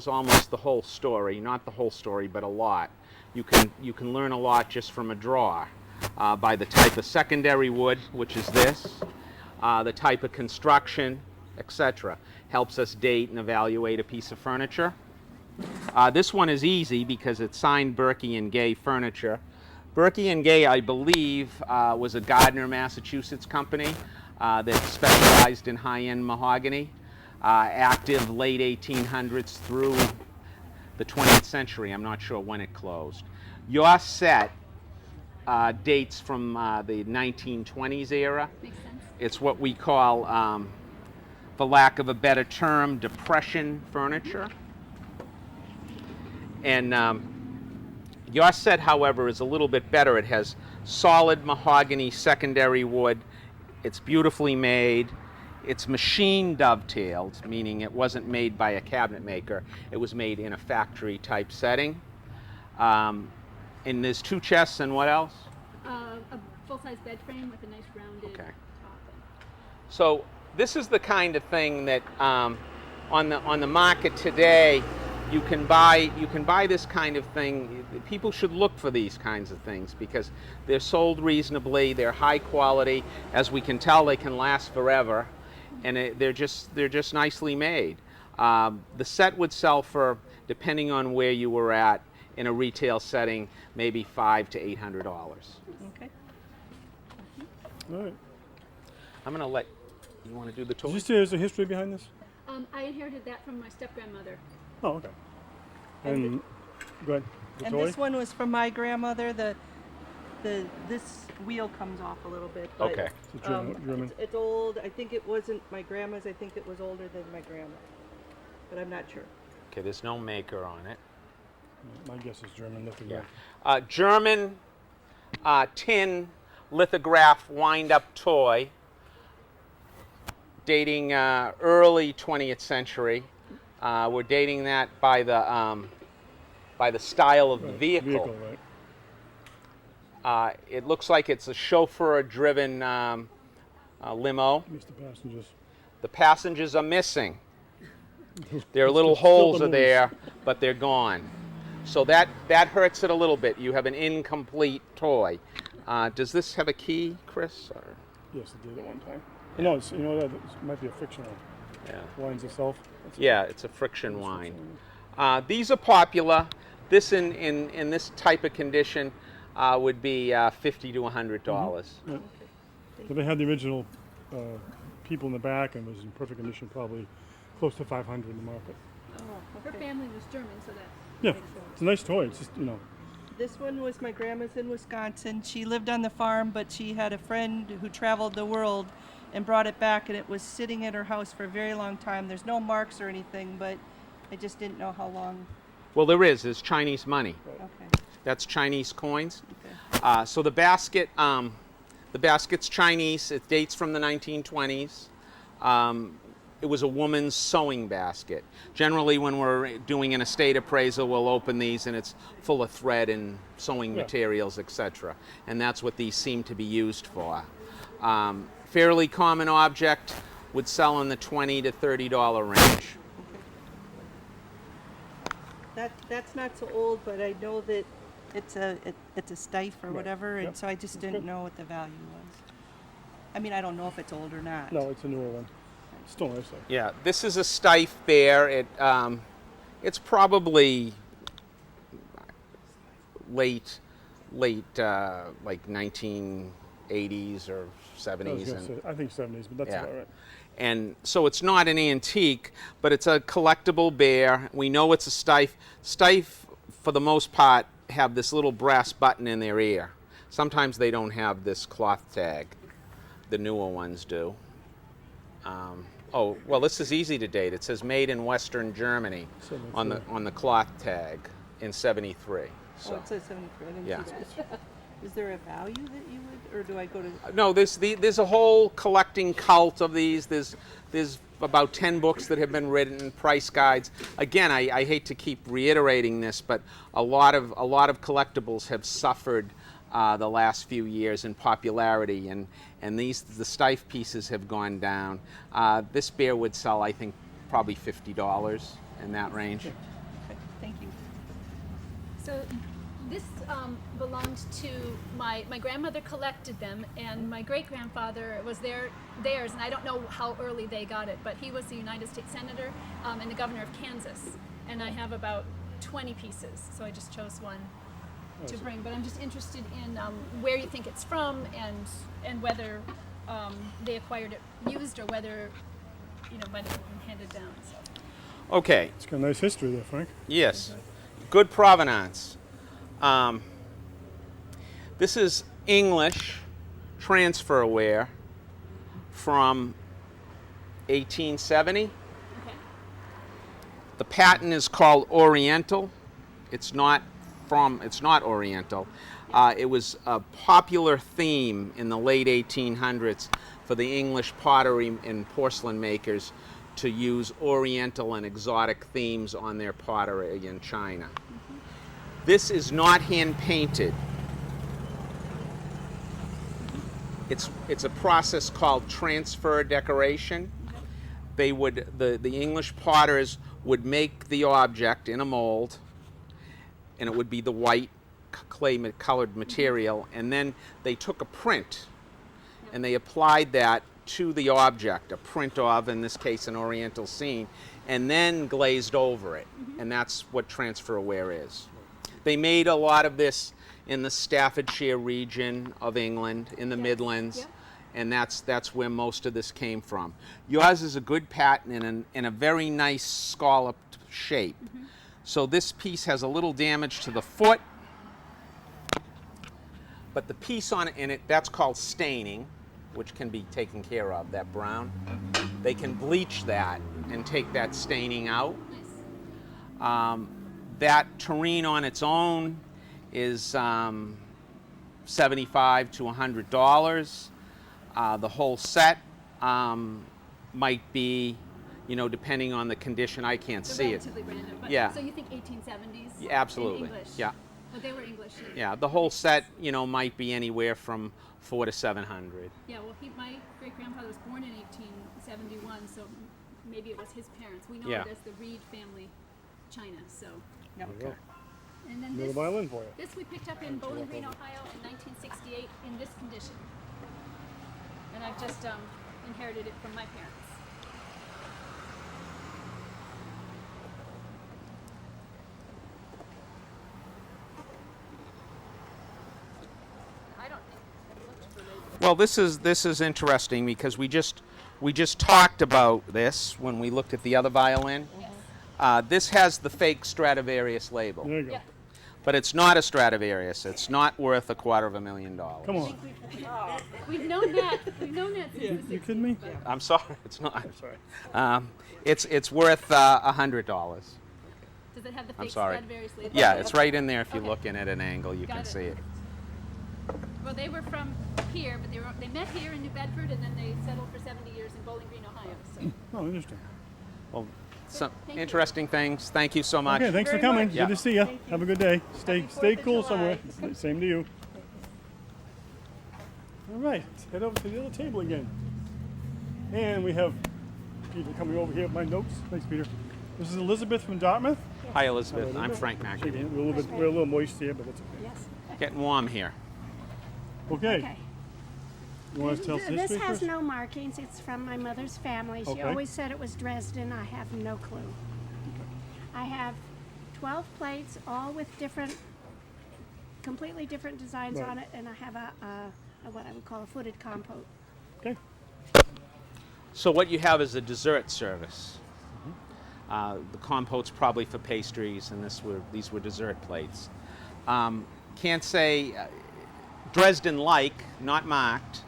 almost the whole story. Not the whole story, but a lot. You can learn a lot just from a drawer by the type of secondary wood, which is this, the type of construction, etc. Helps us date and evaluate a piece of furniture. This one is easy because it's signed Berkey and Gay Furniture. Berkey and Gay, I believe, was a Gardner, Massachusetts company that specialized in high-end mahogany, active late 1800s through the 20th century. I'm not sure when it closed. Your set dates from the 1920s era. Makes sense. It's what we call, for lack of a better term, depression furniture. And your set, however, is a little bit better. It has solid mahogany secondary wood. It's beautifully made. It's machine dovetailed, meaning it wasn't made by a cabinet maker. It was made in a factory type setting. And there's two chests and what else? A full-size bed frame with a nice rounded Okay. top. So this is the kind of thing that on the market today, you can buy this kind of thing. People should look for these kinds of things because they're sold reasonably, they're high quality. As we can tell, they can last forever, and they're just nicely made. The set would sell for, depending on where you were at in a retail setting, maybe $500 to $800. Okay. All right. I'm going to let you want to do the tour. Did you say there's a history behind this? I inherited that from my step-grandmother. Oh, okay. And Go ahead. And Victoria? this one was from my grandmother. This wheel comes off a little bit. But, Okay. It's a German. It's old. I think it wasn't my grandma's. I think it was older than my grandma, but I'm not sure. Okay, there's no maker on it. My guess is German lithograph. German tin lithograph wind-up toy dating early 20th century. We're dating that by the style of the vehicle. Right. It looks like it's a chauffeur-driven limo. Missed the passengers. The passengers are missing. Their little holes are there, but they're gone. So that hurts it a little bit. You have an incomplete toy. Does this have a key, Chris? Or? Yes, it did at one time. No, it's, it might be a frictional. Yeah. Winds itself. It's a friction wind. These are popular. This in this type of condition would be $50 to $100. Yeah. So they had the original people in the back and was in perfect condition, probably close to 500 in the market. Her family was German, so that. Yeah, it's a nice toy. It's just, This one was my grandma's in Wisconsin. She lived on the farm, but she had a friend who traveled the world and brought it back, and it was sitting at her house for a very long time. There's no marks or anything, but I just didn't know how long. Well, there's Chinese money. Okay. That's Chinese coins. Okay. So the basket's Chinese. It dates from the 1920s. It was a woman's sewing basket. Generally, when we're doing an estate appraisal, we'll open these and it's full of thread and sewing materials, etc. And that's what these seem to be used for. Fairly common object, would sell in the $20 to $30 range. That's not so old, but I know that it's a stife or whatever, and so I just didn't know what the value was. I mean, I don't know if it's old or not. no, it's a newer one. Still nice though. Yeah, this is a stife bear. It's probably late like 1980s or 70s. I think 70s, but that's about right. And so it's not an antique, but it's a collectible bear. We know it's a stife. Stife, for the most part, have this little brass button in their ear. Sometimes they don't have this cloth tag. The newer ones do. Well, this is easy to date. It says made in Western Germany on the cloth tag in '73. So. Oh, it says 73. I didn't Yeah. see that. Is there a value that you would, or do I go to? No, there's a whole collecting cult of these. There's about 10 books that have been written, price guides. Again, I hate to keep reiterating this, but a lot of collectibles have suffered the last few years in popularity, and the stife pieces have gone down. This bear would sell, I think, probably $50 in that range. Okay, thank you. So this belonged to my grandmother collected them, and my great-grandfather was theirs, and I don't know how early they got it, but he was the United States Senator and the governor of Kansas, and I have about 20 pieces, so I just chose one to bring. But I'm just interested in where you think it's from, and whether they acquired it used or whether might have been handed down. So. Okay. It's got a nice history there, Frank. Yes. Good provenance. This is English transferware from 1870. Okay. The patent is called Oriental. It's not Oriental. It was a popular theme in the late 1800s for the English pottery and porcelain makers to use Oriental and exotic themes on their pottery in China. This is not hand painted. It's a process called transfer decoration. They would the English potters would make the object in a mold, and it would be the white clay colored material, and then they took a print and they applied that to the object, a print of, in this case, an Oriental scene, and then glazed over it. And that's what transferware is. They made a lot of this in the Staffordshire region of England, in the Midlands, and that's where most of this came from. Yours is a good pattern in a very nice scalloped shape. So this piece has a little damage to the foot, but the piece on it, in it, that's called staining, which can be taken care of, that brown. They can bleach that and take that staining out. That tureen on its own is $75 to $100. The whole set might be, you know, depending on the condition. I can't see it. Relatively random, but Yeah. So you think 1870s? Yeah, absolutely. In English? Yeah. Well, they were English. Yeah, the whole set, you know, might be anywhere from $400 to $700. Yeah, well, my great-grandfather was born in 1871, so maybe it was his parents. We know Yeah. it as the Reed family china, so. Okay. And then Another this, violin for you. this we picked up in Bowling Green, Ohio in 1968 in this condition. And I've just inherited it from my parents. I don't think I've looked for labels. Well, this is interesting because we just talked about this when we looked at the other violin. This has the fake Stradivarius label. There you go. Yeah. But it's not a Stradivarius. It's not worth $250,000. Come on. We've known that. We've known that since the You kidding me? I'm sorry, it's not. I'm sorry. It's worth $100. Does it have the I'm fake sorry. Stradivarius label? Yeah, it's right in there. If you're Okay. looking at an angle, you Got can it. see it. Well, they were from here, but they met here in New Bedford, and then they settled for 70 years in Bowling Green, Ohio. So. Oh, interesting. Well, some Thank you. interesting things. Thank you so much. Okay, thanks for Very coming. much. Yeah. Good to see you. Thank you. Have a good day. Stay Happy stay 4th of cool July. somewhere. Same to you. All right, let's head over to the other table again. And we have Peter coming over here with my notes. Thanks, Peter. This is Elizabeth from Dartmouth. Hi, Elizabeth. Hello, I'm Elizabeth. Frank Shake McNamee. hand. We're a little moist here, but it's okay. Yes. Getting warm here. Okay. Okay. You want to tell us the This history has first? no markings. It's from my mother's family. She Okay. always said it was Dresden. I have no clue. I have 12 plates, all with different, completely different designs Right. on it, and I have a what I would call a footed compote. Okay. So what you have is a dessert service. The compote's probably for pastries, and these were dessert plates. Can't say Dresden-like, not marked.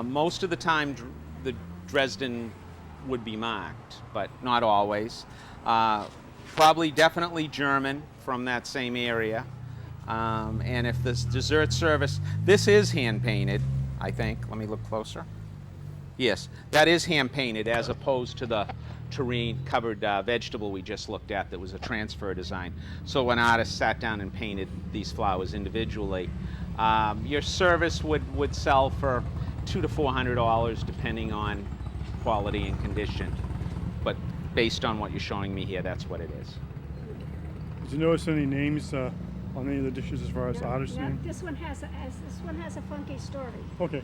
Most of the time, the Dresden would be marked, but not always. Probably definitely German from that same area. And if this dessert service, this is hand painted, I think. Let me look closer. Yes, that is hand painted as opposed to the terrain covered vegetable we just looked at that was a transfer design. So an artist sat down and painted these flowers individually. Your service would sell for $200 to $400 depending on quality and condition. But based on what you're showing me here, that's what it is. Did you notice any names on any of the dishes as far as the artist's No, name? this one has a funky story. Okay.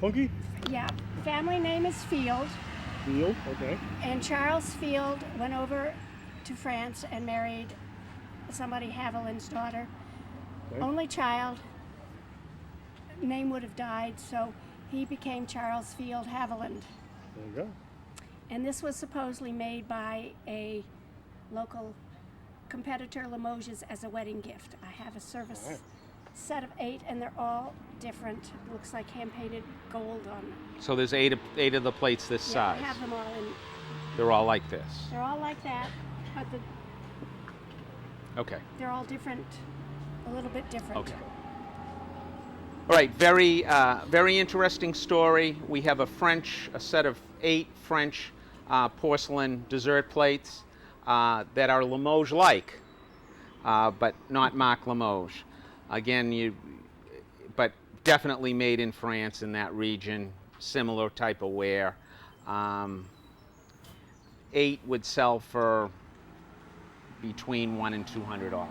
Funky? Yeah, family name is Field, Field. Okay. and Charles Field went over to France and married somebody Haviland's daughter. Okay. Only child, name would have died, so he became Charles Field Haviland. There you go. And this was supposedly made by a local competitor, Limoges, as a wedding gift. I have a service All right. set of 8, and they're all different. Looks like hand-painted gold on them. So there's eight of the plates this Yeah, I size. have them all in. They're all like this. They're all like that, but Okay. they're all different, a little bit different. Okay. All right, very interesting story. We have a set of 8 French porcelain dessert plates that are Limoges-like, but not Marc Limoges. Again, but definitely made in France in that region, similar type of ware. 8 would sell for between $100 and $200.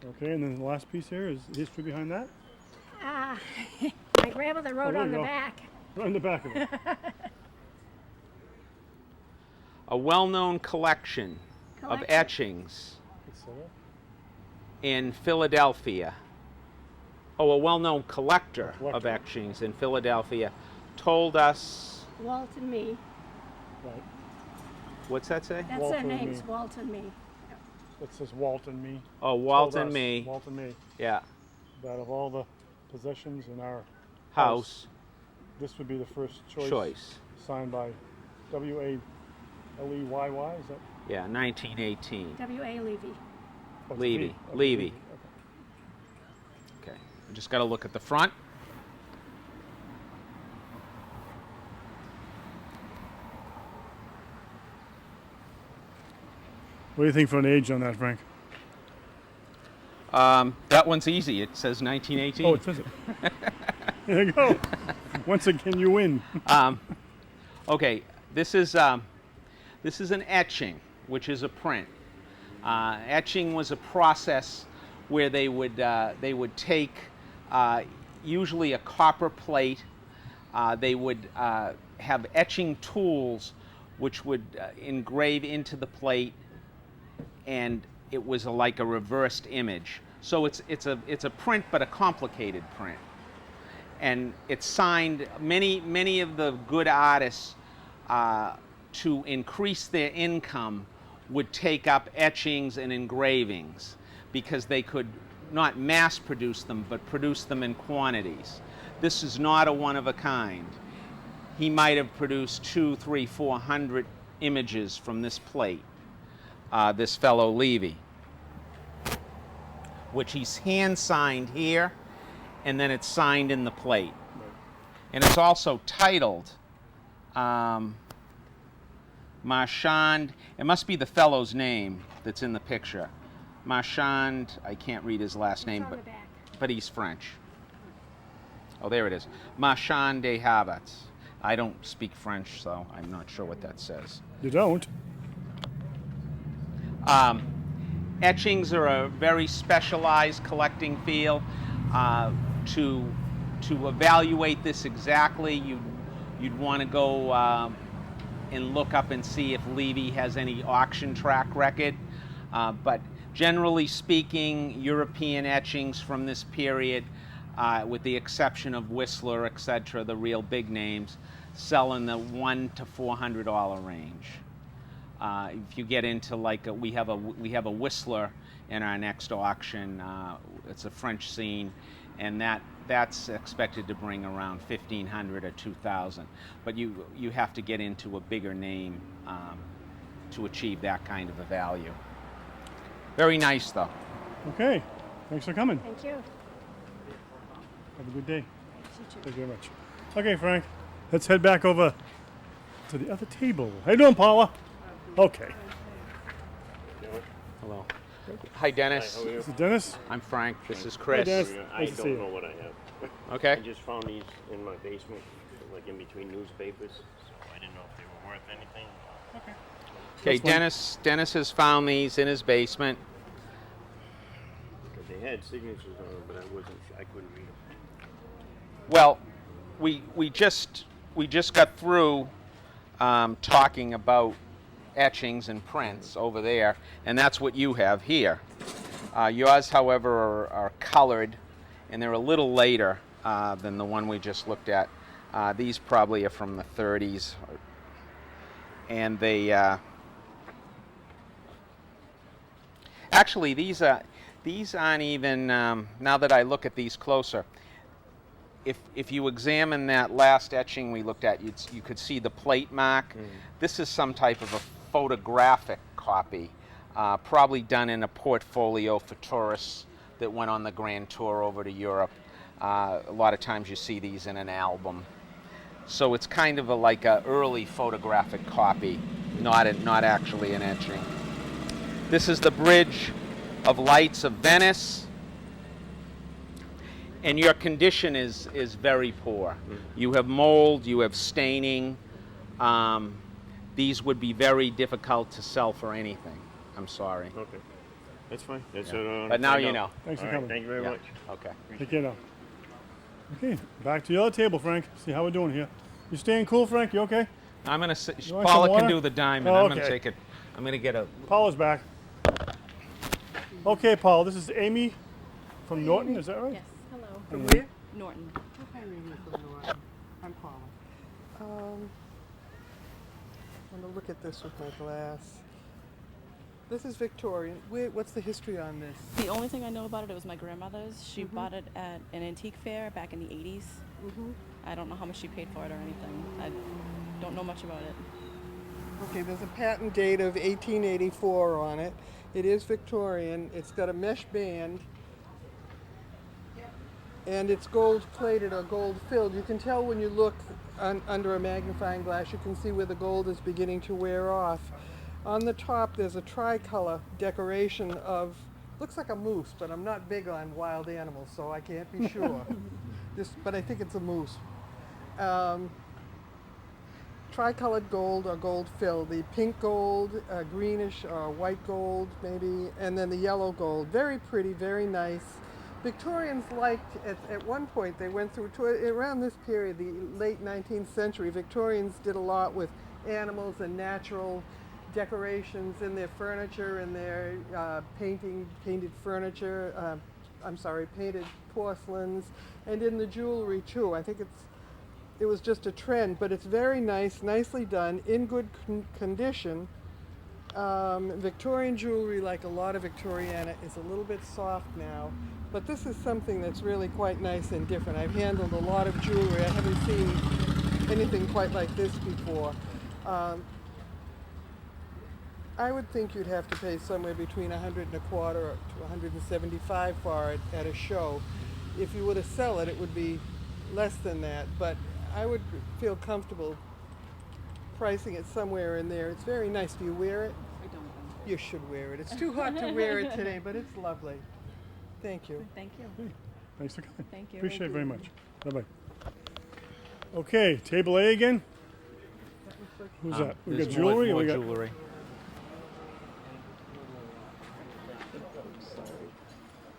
Okay, and then the last piece here is the history behind that. My grandmother wrote there on you the go. back. Right in the back of it. A well-known collection of etchings in Philadelphia. Oh, a well-known collector of etchings in Philadelphia told us Walt and me. Right. What's that say? That's Walter their and names, me. Walt and me. It says Walt and me. Oh, Walt Told and us, me. Walt and me. Yeah. That of all the possessions in our House. this would be the first choice. Choice. Signed by W.A. L-E-Y-Y, is that? Yeah, 1918. W.A. Levy. Oh, it's Levy. V. Okay, Levy. Okay. Okay. We just got to look at the front. What do you think for an age on that, Frank? That one's easy. It says 1918. Oh, it says it. There you go. Once again, you win. Okay, this is an etching, which is a print. Etching was a process where they would take usually a copper plate. They would have etching tools which would engrave into the plate, and it was like a reversed image. So it's a print, but a complicated print. And it's signed. Many of the good artists, to increase their income, would take up etchings and engravings because they could not mass produce them, but produce them in quantities. This is not a one of a kind. He might have produced 200, 300, 400 images from this plate, this fellow Levy, which he's hand signed here, and then it's signed in the plate. And it's also titled Marchand. It must be the fellow's name that's in the picture. Marchand, I can't read his last name, but he's French. Oh, there it is. Marchand des Habits. I don't speak French, so I'm not sure what that says. You don't? Etchings are a very specialized collecting field. To evaluate this exactly, you'd want to go and look up and see if Levy has any auction track record. But generally speaking, European etchings from this period, with the exception of Whistler, etc., the real big names, sell in the $100 to $400 range. If you get into like we have a Whistler in our next auction, it's a French scene, and that's expected to bring around $1,500 or $2,000. But you have to get into a bigger name to achieve that kind of a value. Very nice, though. Okay. Thanks for coming. Thank you. Have a good day. Thank you very much. Okay, Frank. Let's head back over to the other table. How you doing, Paula? Okay. Hello. Hi, Dennis. Hi, how are you? This is Dennis. I'm Frank. This is Chris. Dennis. I Nice to see don't you. know what I have. Okay. I just found these in my basement, like in between newspapers. So I didn't know if they were worth anything. Okay. Okay, Dennis has found these in his basement. Because they had signatures on them, but I couldn't read them. Well, we just got through talking about etchings and prints over there, and that's what you have here. Yours, however, are colored, and they're a little later than the one we just looked at. These probably are from the 30s, and they actually these aren't even. Now that I look at these closer, if you examine that last etching we looked at, you could see the plate mark. This is some type of a photographic copy, probably done in a portfolio for tourists that went on the grand tour over to Europe. A lot of times you see these in an album. So it's kind of like an early photographic copy, not actually an etching. This is the Bridge of Lights of Venice. And your condition is very poor. You have mold, you have staining. These would be very difficult to sell for anything. I'm sorry. Okay. That's fine. That's But now you know. Thanks for All right, coming. thank you very much. Okay. Take care now. Okay, back to the other table, Frank. See how we're doing here. You staying cool, Frank? You okay? I'm gonna. You want Paula some can water? do the diamond. Oh, I'm gonna okay. take it. I'm gonna get a. Paula's back. Okay, Paul. This is Amy from Norton. Is that right? Yes. Hello. From where? Norton. Okay, Amy from Norton. I'm Paula. I'm going to look at this with my glass. This is Victorian. What's the history on this? The only thing I know about it was my grandmother's. She bought it at an antique fair back in the 80s. I don't know how much she paid for it or anything. I don't know much about it. Okay, there's a patent date of 1884 on it. It is Victorian. It's got a mesh band. And it's gold plated or gold filled. You can tell when you look under a magnifying glass, you can see where the gold is beginning to wear off. On the top, there's a tricolor decoration of, looks like a moose, but I'm not big on wild animals, so I can't be sure. But I think it's a moose. Tricolored gold or gold filled. The pink gold, greenish or white gold maybe, and then the yellow gold. Very pretty, very nice. Victorians liked, at one point, they went through, around this period, the late 19th century, Victorians did a lot with animals and natural decorations in their furniture and their painted furniture, painted porcelains, and in the jewelry too. I think it was just a trend, but it's very nice, nicely done, in good condition. Victorian jewelry, like a lot of Victoriana, is a little bit soft now, but this is something that's really quite nice and different. I've handled a lot of jewelry. I haven't seen anything quite like this before. I would think you'd have to pay somewhere between $125 to $175 for it at a show. If you were to sell it, it would be less than that, but I would feel comfortable pricing it somewhere in there. It's very nice. Do you wear it? I don't. You should wear it. It's too hot to wear it today, but it's lovely. Thank you. Thank you. Hey, thanks for coming. Thank you. Appreciate it very much. Bye-bye. Okay, table A again. Who's that? We got jewelry? More or we got jewelry.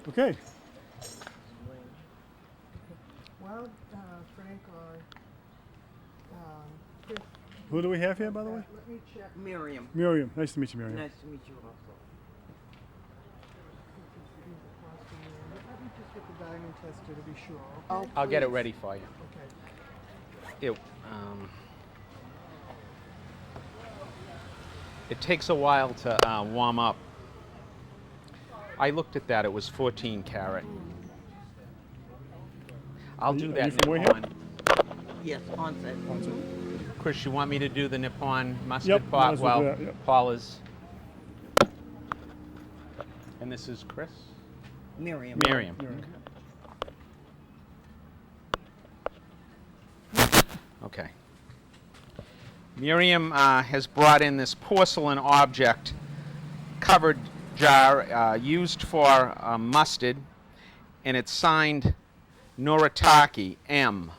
Okay. Well, Frank or Chris. Who do we have here, by the way? Let me check. Miriam. Miriam. Nice to meet you, Miriam. Nice to meet you also. Let me just get the diamond tester to be sure. Okay? I'll get it ready for you. Okay. It takes a while to warm up. I looked at that. It was 14 karat. I'll do that Nippon. Yes, onset. Chris, you want me to do the Nippon mustard Yep, might pot as well while do that, yep. Paula's? And this is Chris? Miriam. Miriam. Okay. Miriam has brought in this porcelain object covered jar used for mustard, and it's signed Noritake M.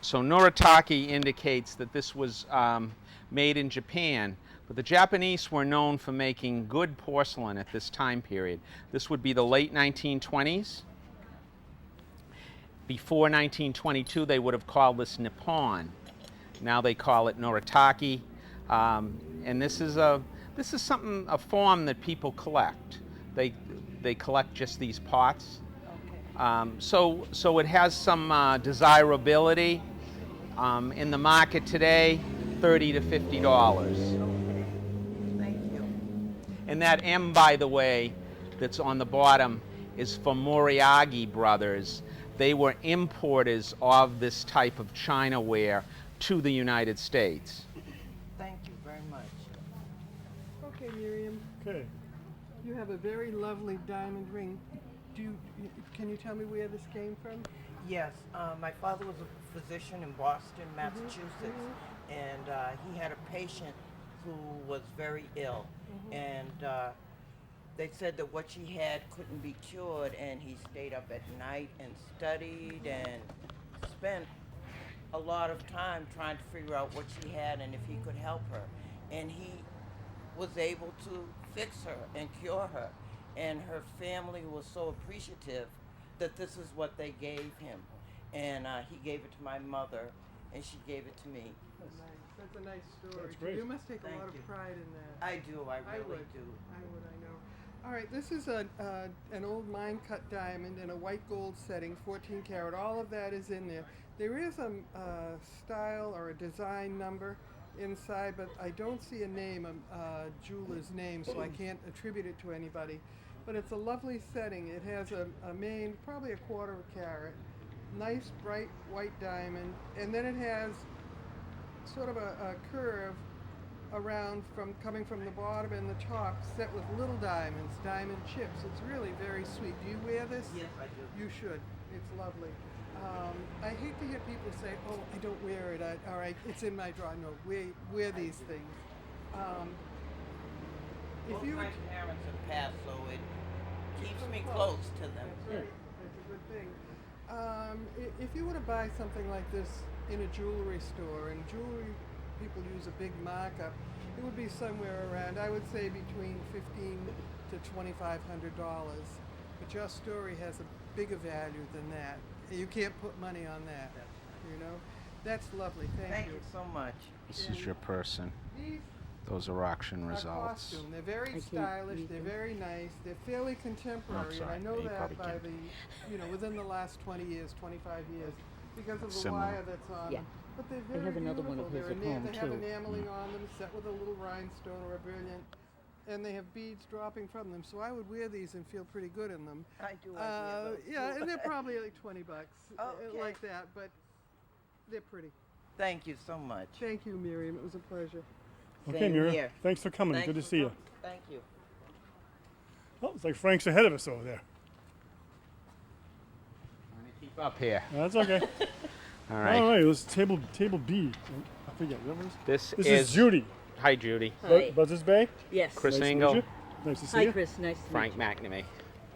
So Noritake indicates that this was made in Japan, but the Japanese were known for making good porcelain at this time period. This would be the late 1920s. Before 1922, they would have called this Nippon. Now they call it Noritake, and this is a form that people collect. They collect just these pots. So it has some desirability. In the market today, $30 to $50. Thank you. And that M, by the way, that's on the bottom is for Moriagi Brothers. They were importers of this type of Chinaware to the United States. Thank you very much. Okay, Miriam. Okay. You have a very lovely diamond ring. Can you tell me where this came from? Yes, my father was a physician in Boston, Massachusetts, and he had a patient who was very ill, and they said that what she had couldn't be cured, and he stayed up at night and studied and spent a lot of time trying to figure out what she had and if he could help her, and he was able to fix her and cure her, and her family was so appreciative that this is what they gave him, and he gave it to my mother, and she gave it to me. That's a nice story. That's great. You must take Thank a lot of you. pride in that. I do, I really do. I would, I know. All right, this is an old mine cut diamond in a white gold setting, 14 karat. All of that is in there. There is a style or a design number inside, but I don't see a name, a jeweler's name, so I can't attribute it to anybody. But it's a lovely setting. It has a main, probably a quarter of a carat, nice bright white diamond, and then it has sort of a curve around coming from the bottom and the top, set with little diamonds, diamond chips. It's really very sweet. Do you wear this? Yes, I do. You should. It's lovely. I hate to hear people say, "Oh, I don't wear it. All right, it's in my drawer." No, wear these things. Both my parents have passed, so it keeps me close to them. That's right. That's a good thing. If you were to buy something like this in a jewelry store, and jewelry people use a big markup, it would be somewhere around, I would say, between $1,500 to $2,500. But your story has a bigger value than that. You can't put money on that. You know, that's lovely. Thank you so much. This is your person. These Those are auction results. costume. They're very stylish. They're very nice. They're fairly contemporary, and I know You that probably by can't. within the last 20 years, 25 years, because of the Similar. wire that's on Yeah. them. But they're I very have another one beautiful. of his They're at home, they have too. enameling on them, set with a little rhinestone or a brilliant, and they have beads dropping from them. So I would wear these and feel pretty good in them. I do. I wear those Yeah, too. and they're probably like $20, Okay. like that. But they're pretty. Thank you so much. Thank you, Miriam. It was a pleasure. Okay, Same Mira. here. Thanks for coming. Thanks Good to for see you. Thank you. Oh, it's like Frank's ahead of us over there. Keep up here. That's okay. All right. All right. It was table B. I forget. What was This is Judy. Hi, Judy. Hi. Buzzards Bay. Yes. Chris Nice to meet Engle. you. Nice to see Hi, you. Chris. Nice to Frank meet you. McNamee.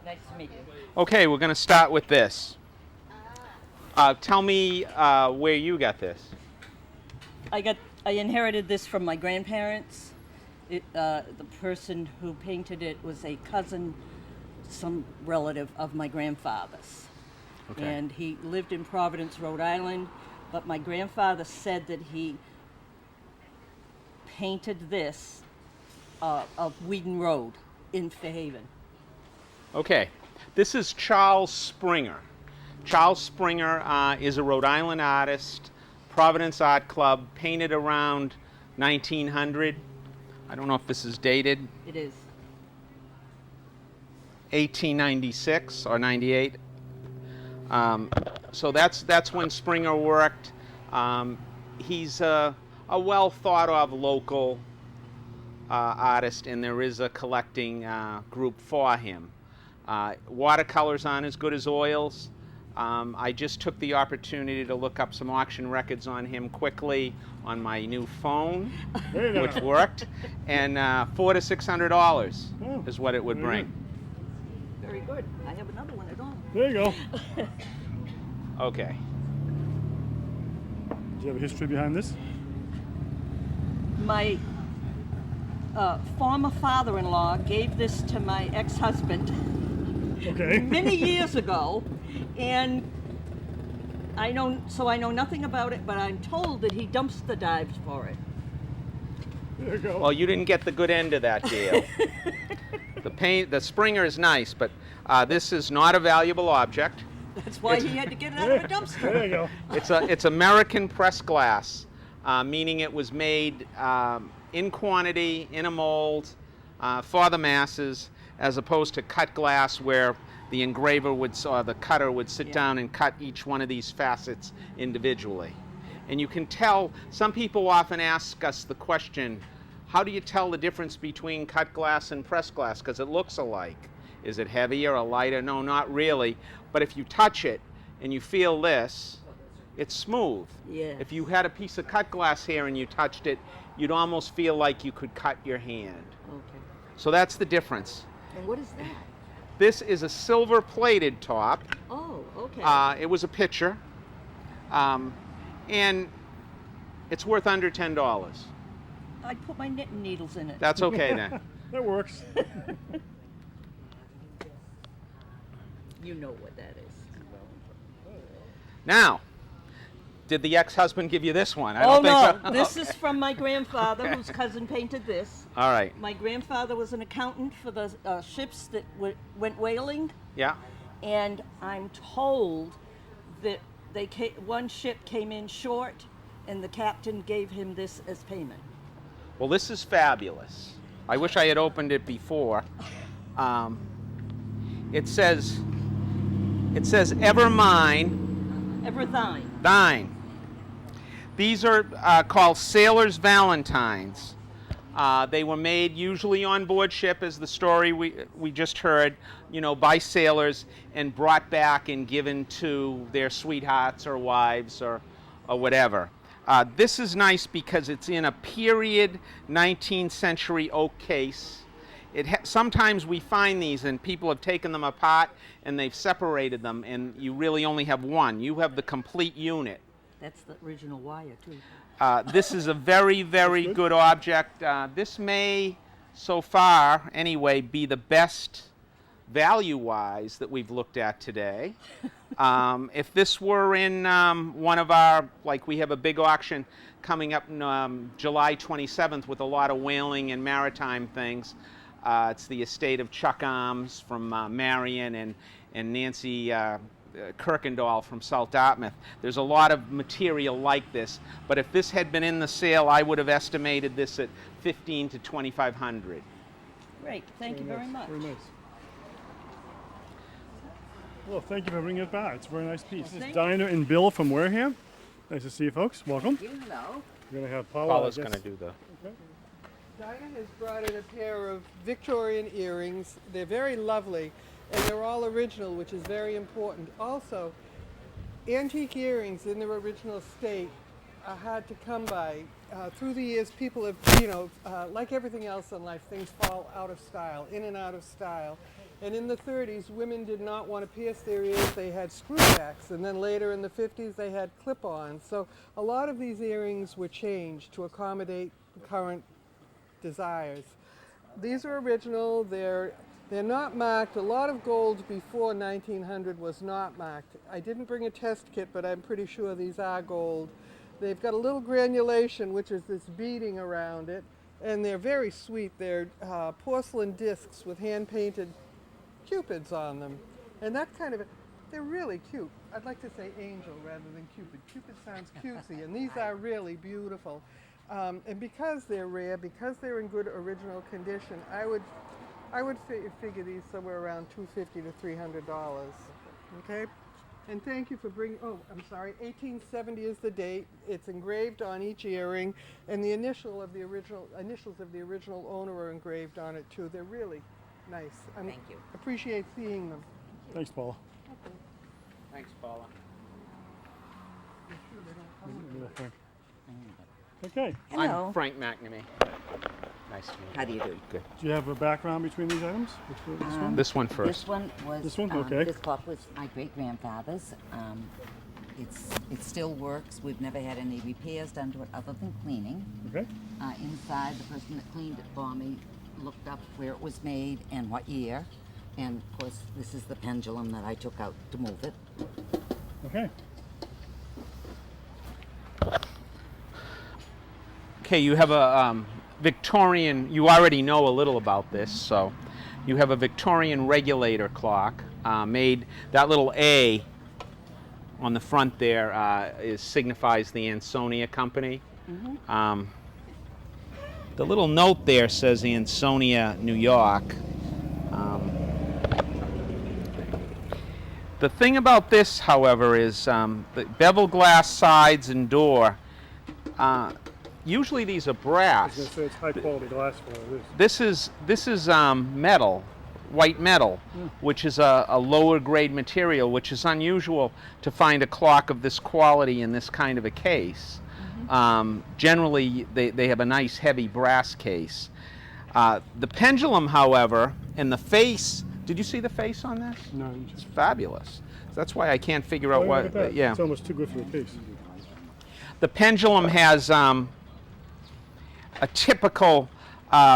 Nice to meet you. Okay, we're going to start with this. Tell me where you got this. I inherited this from my grandparents. The person who painted it was a cousin, some relative of my grandfather's. Okay. And he lived in Providence, Rhode Island, but my grandfather said that he painted this of Whedon Road in Fairhaven. Okay, this is Charles Springer. Charles Springer is a Rhode Island artist, Providence Art Club, painted around 1900. I don't know if this is dated. It is. 1896 or 98. So that's when Springer worked. He's a well thought of local artist, and there is a collecting group for him. Watercolors aren't as good as oils. I just took the opportunity to look up some auction records on him quickly on my new phone, which worked, and $400 to $600 is what it would bring. Very good. I have another one at home. There you go. Okay. Do you have a history behind this? My former father-in-law gave this to my ex-husband Okay. many years ago, and I know nothing about it, but I'm told that he dumpster dives for it. There you go. Well, you didn't get the good end of that deal. The Springer is nice, but this is not a valuable object. That's why he had to get it out of a dumpster. There you go. It's American pressed glass, meaning it was made in quantity, in a mold, for the masses, as opposed to cut glass where the engraver or the cutter would sit down and cut each one of these facets individually. And you can tell, some people often ask us the question, how do you tell the difference between cut glass and pressed glass? Because it looks alike. Is it heavier or lighter? No, not really. But if you touch it and you feel this, it's smooth. Yeah. If you had a piece of cut glass here and you touched it, you'd almost feel like you could cut your hand. Okay. So that's the difference. And what is that? This is a silver plated top. Oh, okay. It was a picture. And it's worth under $10. I'd put my knitting needles in it. That's okay then. That works. You know what that is. Now, did the ex-husband give you this one? I Oh don't no, think so. this is from my grandfather, whose cousin painted this. All right. My grandfather was an accountant for the ships that went whaling, Yeah. and I'm told that one ship came in short, and the captain gave him this as payment. Well, this is fabulous. I wish I had opened it before. It says, ever mine. Ever thine. Thine. These are called Sailor's Valentines. They were made usually on board ship, as the story we just heard, you know, by sailors, and brought back and given to their sweethearts or wives or whatever. This is nice because it's in a period 19th century oak case. Sometimes we find these and people have taken them apart and they've separated them, and you really only have one. You have the complete unit. That's the original wire, too. This is a very, very good object. This may, so far anyway, be the best value-wise that we've looked at today. If this were in one of our, like we have a big auction coming up in July 27th with a lot of whaling and maritime things. It's the estate of Chuck Arms from Marion and Nancy Kirkendall from South Dartmouth. There's a lot of material like this, but if this had been in the sale, I would have estimated this at $1,500 to $2,500. Great, thank you very much. Very nice. Well, thank you for bringing it back. It's a very nice piece. This is Dinah and Bill from Wareham. Nice to see you folks. Welcome. Hello. We're going to have Paula. Paula's going to do the... Okay. Dinah has brought in a pair of Victorian earrings. They're very lovely, and they're all original, which is very important. Also, antique earrings in their original state are hard to come by. Through the years, people have, like everything else in life, things fall out of style, in and out of style. And in the 30s, women did not want to pierce their ears. They had screwbacks. And then later in the 50s, they had clip-ons. So a lot of these earrings were changed to accommodate current desires. These are original. They're not marked. A lot of gold before 1900 was not marked. I didn't bring a test kit, but I'm pretty sure these are gold. They've got a little granulation, which is this beading around it, and they're very sweet. They're porcelain discs with hand-painted cupids on them, and that kind of, they're really cute. I'd like to say angel rather than cupid. Cupid sounds cutesy, and these are really beautiful. And because they're rare, because they're in good original condition, I would figure these somewhere around $250 to $300. Okay, and thank you for bringing. Oh, I'm sorry. 1870 is the date. It's engraved on each earring, and the initials of the original owner are engraved on it too. They're really nice. Thank you. Appreciate seeing them. Thanks, Paula. Okay. Thanks, Paula. Okay. Hello. I'm Frank McNamee. Nice to meet you. How do you do? Good. Do you have a background between these items? This one first. This one was. This one? Okay. This clock was my great-grandfather's. It still works. We've never had any repairs done to it other than cleaning. Okay. Inside, the person that cleaned it for me looked up where it was made and what year. And of course, this is the pendulum that I took out to move it. Okay. Okay, you have a Victorian, you already know a little about this, so you have a Victorian regulator clock made, that little A on the front there signifies the Ansonia Company. Mm-hmm. The little note there says Ansonia, New York. The thing about this, however, is the bevel glass sides and door. Usually these are brass. I was going to say it's high quality glass for all of This is metal, white metal, which is a lower grade material, which is unusual to find a clock of this quality in this kind of a case. Generally, they have a nice heavy brass case. The pendulum, however, and the face. Did you see the face on this? No. It's fabulous. That's why I can't figure out what. Yeah. It's almost too good for the case. The pendulum has a typical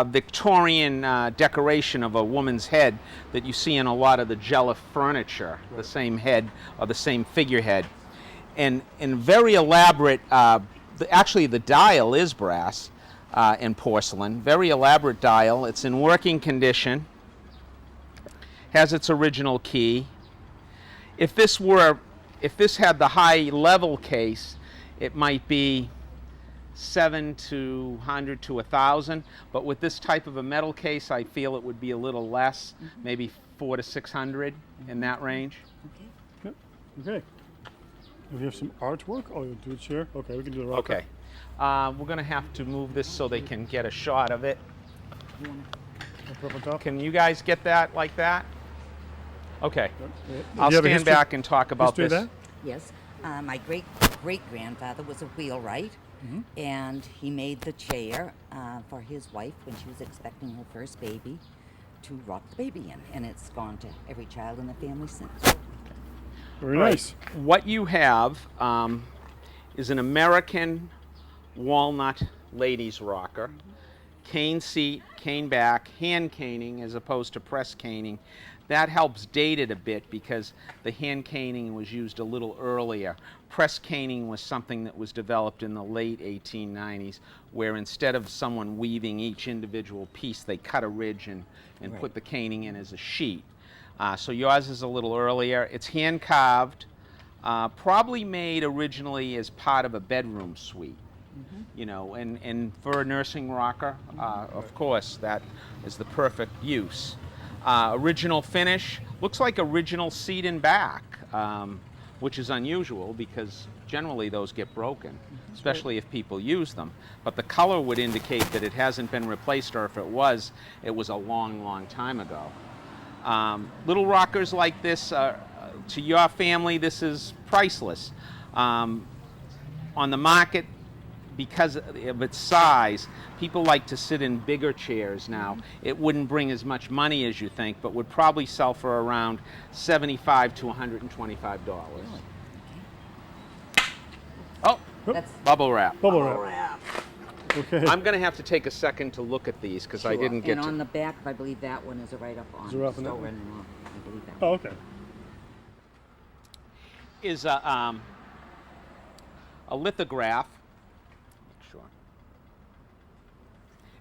Victorian decoration of a woman's head that you see in a lot of the Jella furniture, the same head or the same figurehead. And very elaborate, actually the dial is brass and porcelain, very elaborate dial. It's in working condition, has its original key. If this had the high level case, it might be 700 to 1,000, but with this type of a metal case, I feel it would be a little less, maybe 400 to 600 in that range. Yep. Okay. We have some artwork. Oh, you'll do a chair? Okay, we can do the rock. Okay. We're going to have to move this so they can get a shot of it. Up on top? Can you guys get that like that? Okay. Do I'll you have a stand history- back and talk about history of this. that? Yes. My great-grandfather was a wheelwright, and he made the chair for his wife when she was expecting her first baby to rock the baby in, and it's gone to every child in the family since. Very All right. nice. What you have is an American walnut ladies rocker, cane seat, cane back, hand caning as opposed to press caning. That helps date it a bit because the hand caning was used a little earlier. Press caning was something that was developed in the late 1890s, where instead of someone weaving each individual piece, they cut a ridge and Right. put the caning in as a sheet. So yours is a little earlier. It's hand carved, probably made originally as part of a bedroom suite. You know, and for a nursing rocker, of course, that is the perfect use. Original finish, looks like original seat and back, which is unusual because generally those get broken, especially if people use them. But the color would indicate that it hasn't been replaced, or if it was a long, long time ago. Little rockers like this, to your family, this is priceless. On the market, because of its size, people like to sit in bigger chairs now. It wouldn't bring as much money as you think, but would probably sell for around $75 to $125. Oh, That's bubble wrap. Bubble wrap. Okay. I'm going to have to take a second to look at these because I didn't get and to. on the back, I believe that one is right up on. Is it up on that Stowe one? and Rock, I believe that. Oh, okay. Is a lithograph. Sure.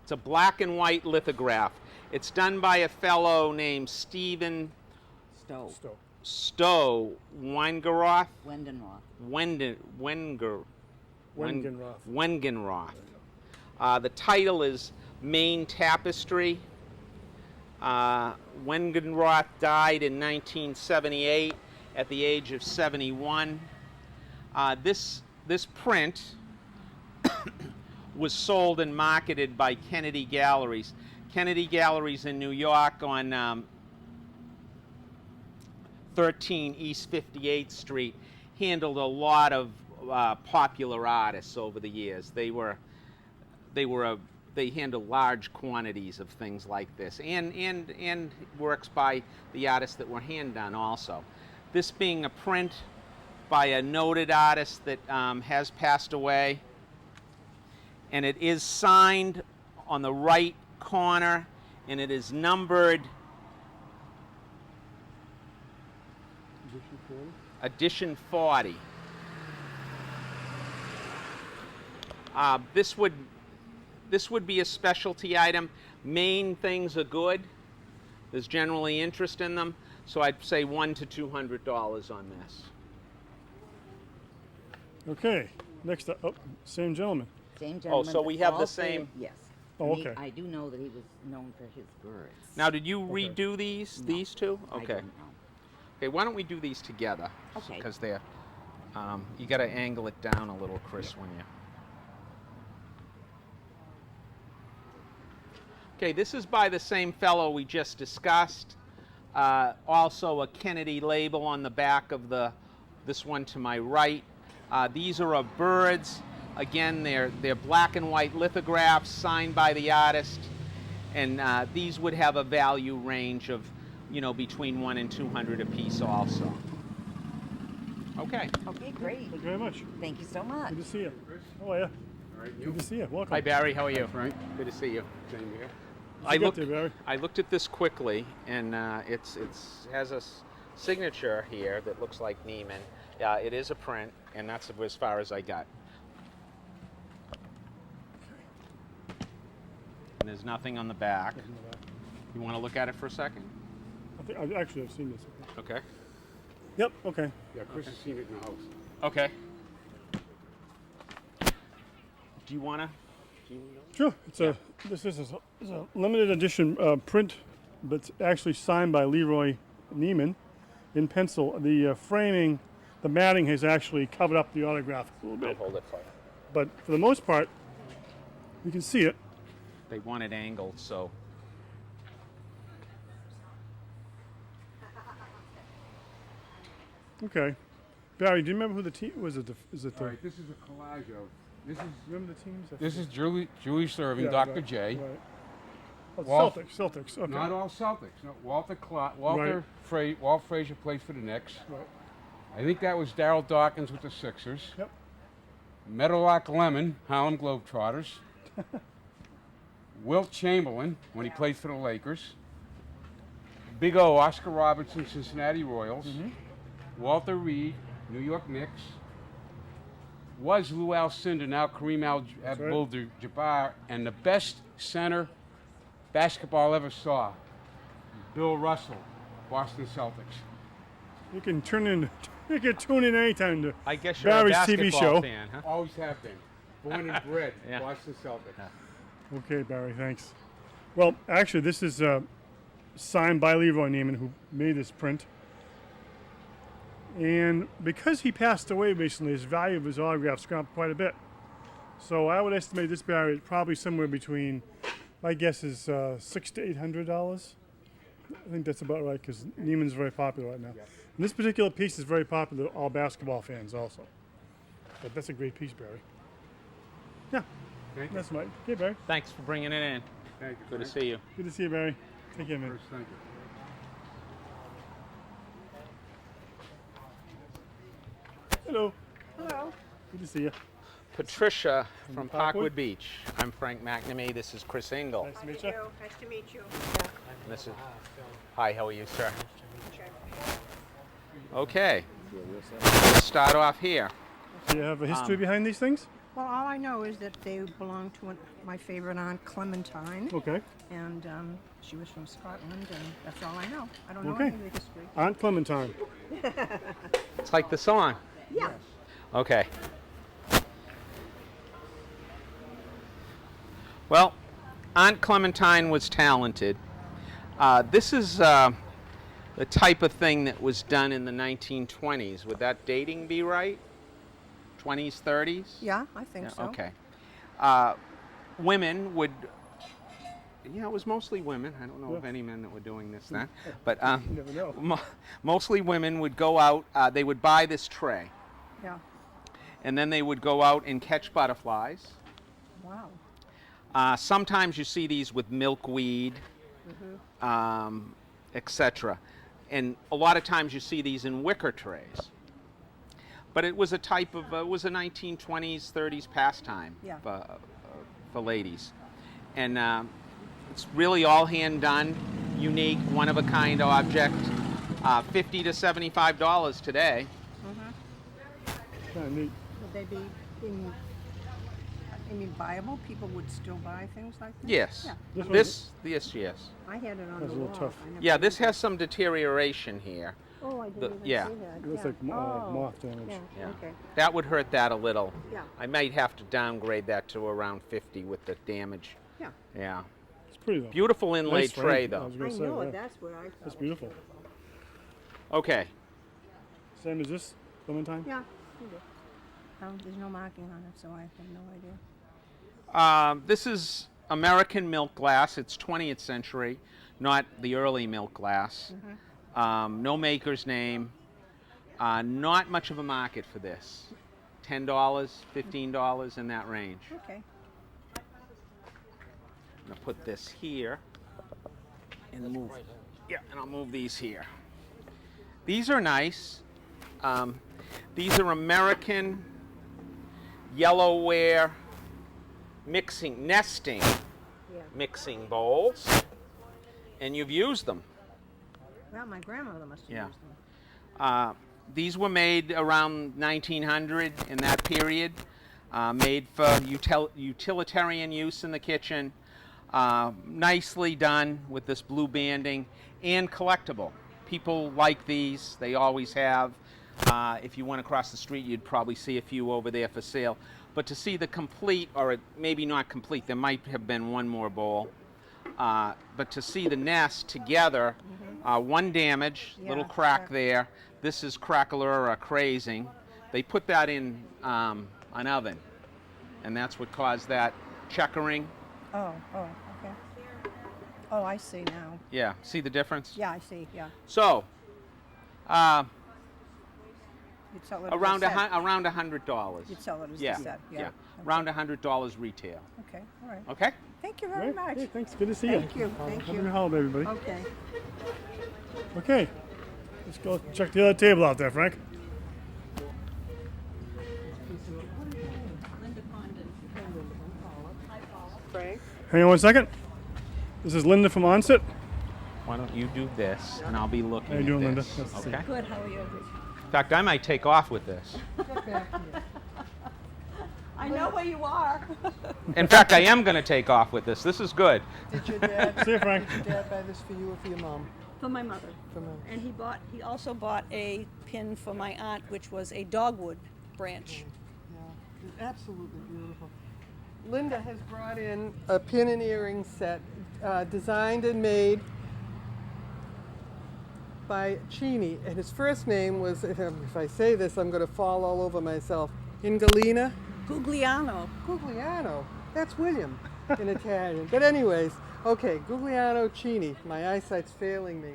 It's a black and white lithograph. It's done by a fellow named Stephen Stowe. Stowe Wengeroth. Wendenroth. Wengenroth. The title is Main Tapestry. Wengenroth died in 1978 at the age of 71. This print was sold and marketed by Kennedy Galleries. Kennedy Galleries in New York on 13 East 58th Street handled a lot of popular artists over the years. They handled large quantities of things like this, and works by the artists that were hand done also. This being a print by a noted artist that has passed away, and it is signed on the right corner, and it is numbered Edition 40. This would be a specialty item. Main things are good. There's generally interest in them, so I'd say $100 to $200 on this. Okay. Next up, oh, same gentleman. Same gentleman. so we have the also- same- Yes. Oh, And okay. I do know that he was known for his birds. Now, did you redo these? No, These two? I Okay. don't know. Okay. Why don't we do these together? Okay. Because they're, you got to angle it down a little, Chris, when you. Okay, this is by the same fellow we just discussed. Also a Kennedy label on the back of this one to my right. These are of birds. Again, they're black and white lithographs signed by the artist, and these would have a value range of, between $100 and $200 a piece also. Okay. Okay, great. Thank you very much. Thank you so much. Good to see you. How are you? Good to see you. Welcome. Hi, Barry. How are you? Frank. Good to see you. Same here. I looked at this quickly, and it has a signature here that looks like Neiman. It is a print, and that's as far as I got. And there's nothing on the back. You want to look at it for a second? I've seen this. Okay. Yep. Okay. Yeah, Chris has seen it in the house. Okay. Do you want to? Sure. This is a limited edition print, but it's actually signed by Leroy Neiman in pencil. The framing, the matting has actually covered up the autograph a little bit. I'll hold it for you. But for the most part, you can see it. They want it angled, so. Okay. Barry, do you remember who the team was? Is it All right, this is a collage of. This is remember the teams? This is Julie Serving, Yeah, Dr. right, J. right. Oh, Walt- Celtics. Okay. Not all Celtics. No, Walt Frazier plays for the Knicks. Right. I think that was Darryl Dawkins with the Sixers. Yep. Meadowlark Lemon, Harlem Globetrotters. Wilt Chamberlain, when he played for the Lakers. Big O, Oscar Robertson, Cincinnati Royals. Walter Reed, New York Knicks. Was Lou Alcindor, now Kareem Abdul-Jabbar, and the best center basketball ever saw, Bill Russell, Boston Celtics. You can tune in anytime to I guess you're Barry's a TV basketball show. fan, huh? Always have been. Born and bred, Yeah. Boston Celtics. Okay, Barry, thanks. Well, actually, this is signed by Leroy Neiman, who made this print. And because he passed away recently, his value of his autographs gone up quite a bit. So I would estimate this Barry is probably somewhere between, my guess is $600 to $800. I think that's about right because Neiman's very popular right now. And this particular piece is very popular with all basketball fans also. But that's a great piece, Barry. Yeah, that's Mike. Okay, Barry. Thanks for bringing it in. Thank you. Good to see you. Good to see you, Barry. Take care, man. Thank you. Hello. Hello. Good to see you. Patricia from Parkwood. Parkwood Beach. I'm Frank McNamee. This is Chris Engle. Nice to meet you. Nice to meet you. This is. Hi, how are you, sir? Okay. Let's start off here. Do you have a history behind these things? Well, all I know is that they belong to my favorite aunt, Clementine. Okay. And she was from Scotland, and that's all I know. I don't know Okay. any of the history. Aunt Clementine. It's like the song. Yeah. Okay. Well, Aunt Clementine was talented. This is the type of thing that was done in the 1920s. Would that dating be right? 20s, 30s? Yeah, I think so. Okay. Women would, yeah, it was mostly women. I don't know of any men that were doing this then. But You never know. mostly women would go out, they would buy this tray. Yeah. And then they would go out and catch butterflies. Wow. Sometimes you see these with milkweed, etc. And a lot of times you see these in wicker trays. But it was a type of, it was a 1920s, 30s pastime for ladies. And it's really all hand done, unique, one of a kind object. $50 to $75 today. Kind of neat. Would they be viable? People would still buy things like this? Yes. Yeah. Yes. I had it on That's the a little wall. tough. I never Yeah, did this that. has some deterioration here. Oh, I didn't even yeah. see that. It looks yeah. like moth damage. Yeah. Yeah. Okay. That would hurt that a little. Yeah. I might have to downgrade that to around 50 with the damage. Yeah. Yeah. It's pretty though. Beautiful inlaid Nice frame, tray I though. was I gonna say, know yeah. it. That's where I thought. That's beautiful. Okay. Same as this, Clementine? Yeah. There's no marking on it, so I have no idea. This is American milk glass. It's 20th century, not the early milk glass. No maker's name. Not much of a market for this. $10, $15 in that range. Okay. I'm going to put this here and move. Yeah, and I'll move these here. These are nice. These are American yellowware nesting mixing bowls, and you've used them. Well, my grandmother must have Yeah. used them. These were made around 1900 in that period, made for utilitarian use in the kitchen, nicely done with this blue banding, and collectible. People like these, they always have. If you went across the street, you'd probably see a few over there for sale. But to see the complete, or maybe not complete, there might have been one more bowl. But to see the nest together, one damage, little crack there. This is crackler or crazing. They put that in an oven, and that's what caused that checkering. Oh, okay. Oh, I see now. Yeah, see the difference? Yeah, I see, yeah. So, You'd sell it around as a set. around $100. You'd sell it as Yeah, a set, yeah. yeah. Okay. Around $100 retail. Okay, all right. Okay? Thank you very much. Hey, thanks. Good to see Thank you. you. Thank Have you. a good holiday, everybody. Okay. Okay. Let's go check the other table out there, Frank. Frank? Hang on one second. This is Linda from Onset. Why don't you do this, and I'll be looking How you at doing, Linda? this. Nice to see you. Okay? Good, how are you? In fact, I might take off with this. Get back here. I know where you are. In fact, I am going to take off with this. This is good. Did your dad, See you, Frank. Did your dad buy this for you or for your mom? For my mother. For mom. And he also bought a pin for my aunt, which was a dogwood branch. Yeah, it's absolutely beautiful. Linda has brought in a pin and earring set designed and made by Cheney, and his first name was, if I say this, I'm going to fall all over myself, Ingalina Gugliano. Gugliano. That's William in Italian. But anyways, okay, Gugliano Cheney. My eyesight's failing me.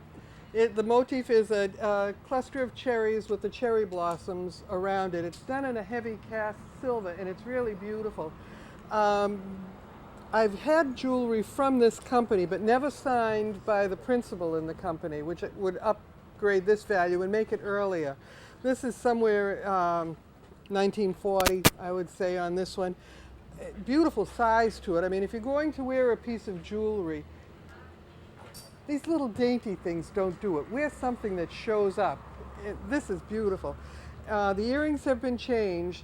The motif is a cluster of cherries with the cherry blossoms around it. It's done in a heavy cast silver, and it's really beautiful. I've had jewelry from this company, but never signed by the principal in the company, which would upgrade this value and make it earlier. This is somewhere 1940, I would say, on this one. Beautiful size to it. I mean, if you're going to wear a piece of jewelry, these little dainty things don't do it. Wear something that shows up. This is beautiful. The earrings have been changed.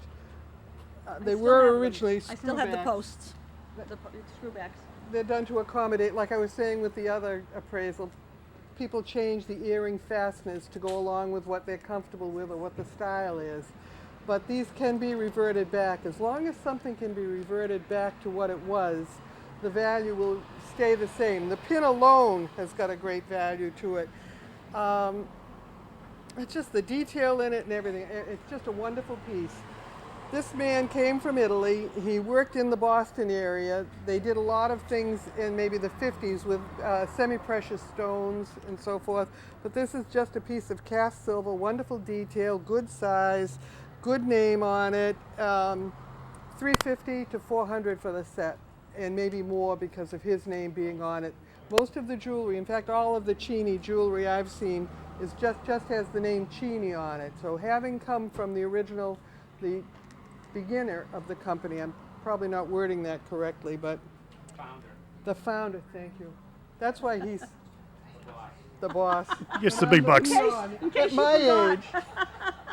They were originally I still have the screwbacks. posts, the screwbacks. They're done to accommodate, like I was saying with the other appraisal, people change the earring fasteners to go along with what they're comfortable with or what the style is. But these can be reverted back. As long as something can be reverted back to what it was, the value will stay the same. The pin alone has got a great value to it. It's just the detail in it and everything. It's just a wonderful piece. This man came from Italy. He worked in the Boston area. They did a lot of things in maybe the 50s with semi-precious stones and so forth. But this is just a piece of cast silver, wonderful detail, good size, good name on it. $350 to $400 for the set, and maybe more because of his name being on it. Most of the jewelry, in fact, all of the Cheney jewelry I've seen is just has the name Cheney on it. So having come from the original, the beginner of the company, I'm probably not wording that correctly, but the founder, thank you. That's why he's the boss. Gets the big bucks. At my age,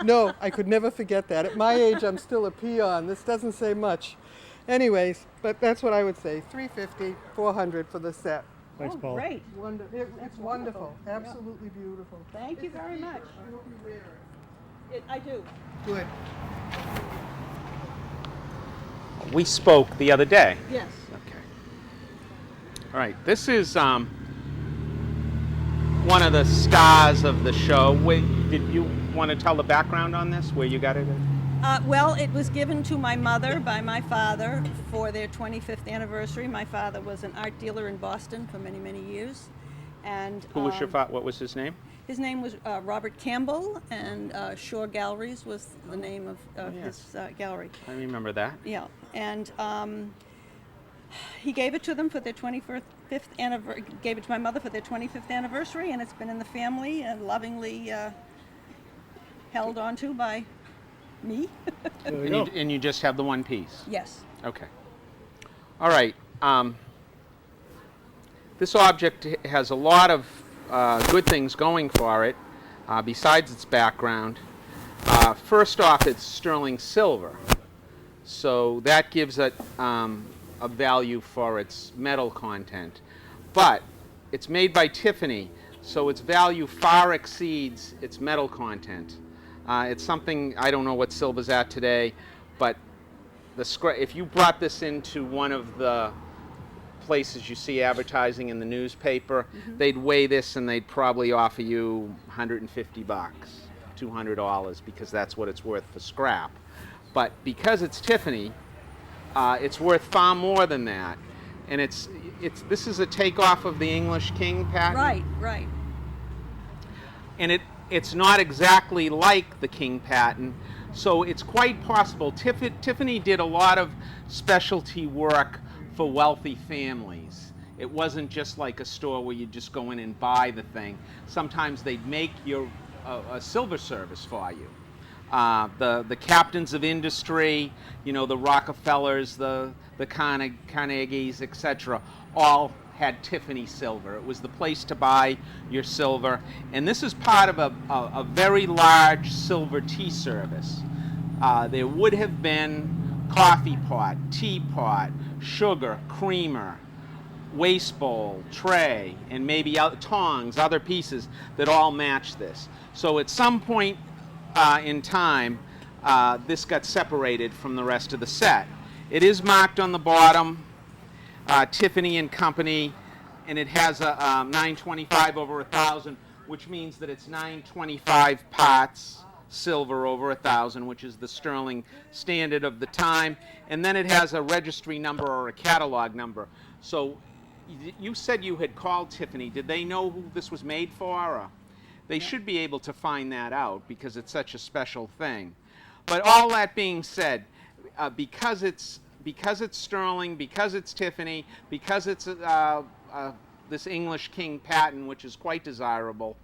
no, I could never forget that. At my age, I'm still a peon. This doesn't say much. Anyways, but that's what I would say. $350, $400 for the set. Thanks, Paul. Great. It's wonderful. Absolutely beautiful. Thank you very much. I do. Good. We spoke the other day. Yes. Okay. All right. This is one of the stars of the show. Did you want to tell the background on this, where you got it? Well, it was given to my mother by my father for their 25th anniversary. My father was an art dealer in Boston for many, many years. And Who was your father? What was his name? his name was Robert Campbell, and Shore Galleries was the name of his gallery. I remember that. Yeah, and he gave it to them for their 25th anniversary. Gave it to my mother for their 25th anniversary, and it's been in the family and lovingly held onto by me. And you just have the one piece? Yes. Okay. All right. This object has a lot of good things going for it, besides its background. First off, it's sterling silver, so that gives it a value for its metal content. But it's made by Tiffany, so its value far exceeds its metal content. It's something, I don't know what silver's at today, but if you brought this into one of the places you see advertising in the newspaper, they'd weigh this and they'd probably offer you $150, $200, because that's what it's worth for scrap. But because it's Tiffany, it's worth far more than that. And this is a takeoff of the English King pattern. Right, right. And it's not exactly like the King pattern, so it's quite possible. Tiffany did a lot of specialty work for wealthy families. It wasn't just like a store where you just go in and buy the thing. Sometimes they'd make a silver service for you. The captains of industry, you know, the Rockefellers, the Carnegies, etc., all had Tiffany silver. It was the place to buy your silver. And this is part of a very large silver tea service. There would have been coffee pot, teapot, sugar, creamer, waste bowl, tray, and maybe tongs, other pieces that all match this. So at some point in time, this got separated from the rest of the set. It is marked on the bottom, Tiffany and Company, and it has a 925 over 1,000, which means that it's 925 pots silver over 1,000, which is the sterling standard of the time. And then it has a registry number or a catalog number. So you said you had called Tiffany. Did they know who this was made for? Or? They should be able to find that out because it's such a special thing. But all that being said, because it's sterling, because it's Tiffany, because it's this English King pattern, which is quite desirable,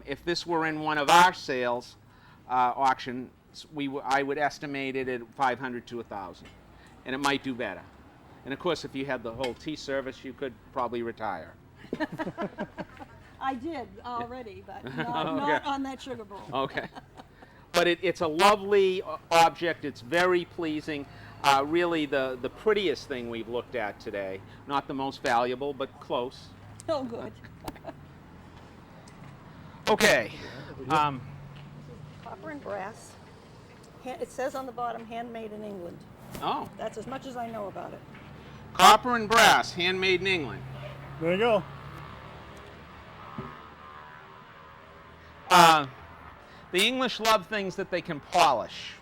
if this were in one of our sales auctions, I would estimate it at 500 to 1,000, and it might do better. And of course, if you had the whole tea service, you could probably retire. I did already, but not, Okay. not on that sugar bowl. Okay. But it's a lovely object. It's very pleasing. Really the prettiest thing we've looked at today. Not the most valuable, but close. Oh, good. Okay. Copper and brass. It says on the bottom, handmade in England. Oh. That's as much as I know about it. Copper and brass, handmade in England. There you go. The English love things that they can polish,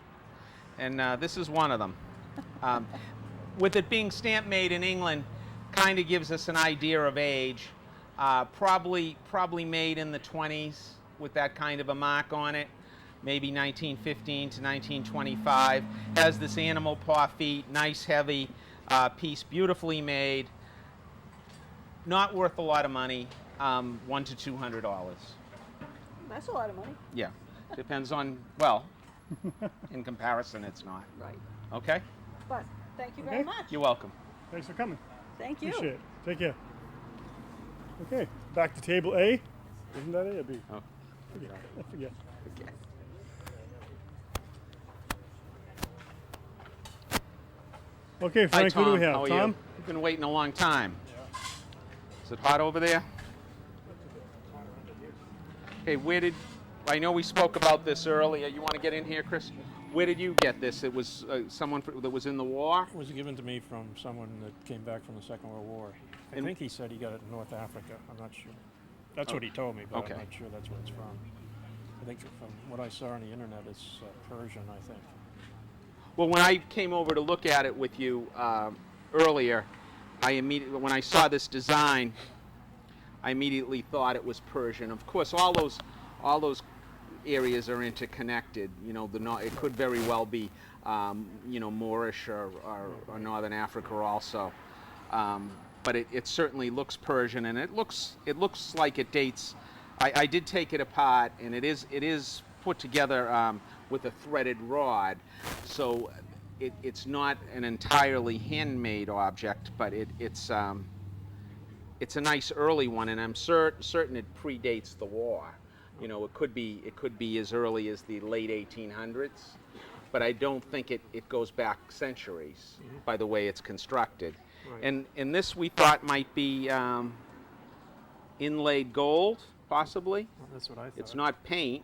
and this is one of them. With it being stamp made in England, kind of gives us an idea of age. Probably made in the 20s with that kind of a mark on it. Maybe 1915 to 1925. Has this animal paw feet, nice heavy piece, beautifully made. Not worth a lot of money, $100 to $200. That's a lot of money. Yeah, depends on, well, in comparison it's not. Right. Okay? But thank you very much. You're welcome. Thanks for coming. Thank you. Appreciate it. Take care. Okay, back to table A. Isn't that A or B? Oh. I forget. Okay. Okay, Hi, Frank, who do we Tom. have? How are Tom? you? You've been waiting a long time. Is it hot over there? Okay, I know we spoke about this earlier. You want to get in here, Chris? Where did you get this? It was someone that was in the war? It was given to me from someone that came back from the Second World War. I think he said he got it in North Africa. I'm not sure. That's what he told me, but Okay. I'm not sure that's where it's from. I think from what I saw on the internet, it's Persian, I think. Well, when I came over to look at it with you earlier, when I saw this design, I immediately thought it was Persian. Of course, all those areas are interconnected. You know, it could very well be, you know, Moorish or Northern Africa also. But it certainly looks Persian, and it looks like it dates. I did take it apart, and it is put together with a threaded rod, so it's not an entirely handmade object, but it's a nice early one, and I'm certain it predates the war. You know, it could be as early as the late 1800s, but I don't think it goes back centuries by the way it's constructed. Right. And this we thought might be inlaid gold, possibly. Well, that's what I thought. It's not paint.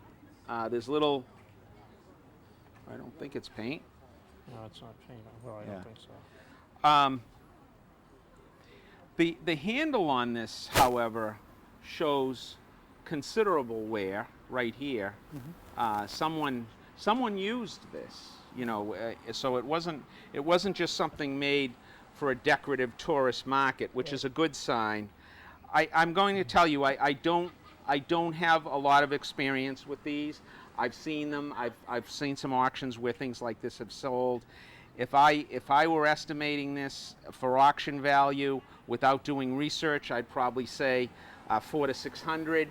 There's little I don't think it's paint. No, it's not paint. Well, I Yeah. don't think so. The handle on this, however, shows considerable wear right here. Someone used this, you know, so it wasn't just something made for a decorative tourist market, which is a good sign. I'm going to tell you, I don't have a lot of experience with these. I've seen them. I've seen some auctions where things like this have sold. If I were estimating this for auction value without doing research, I'd probably say $400 to $600.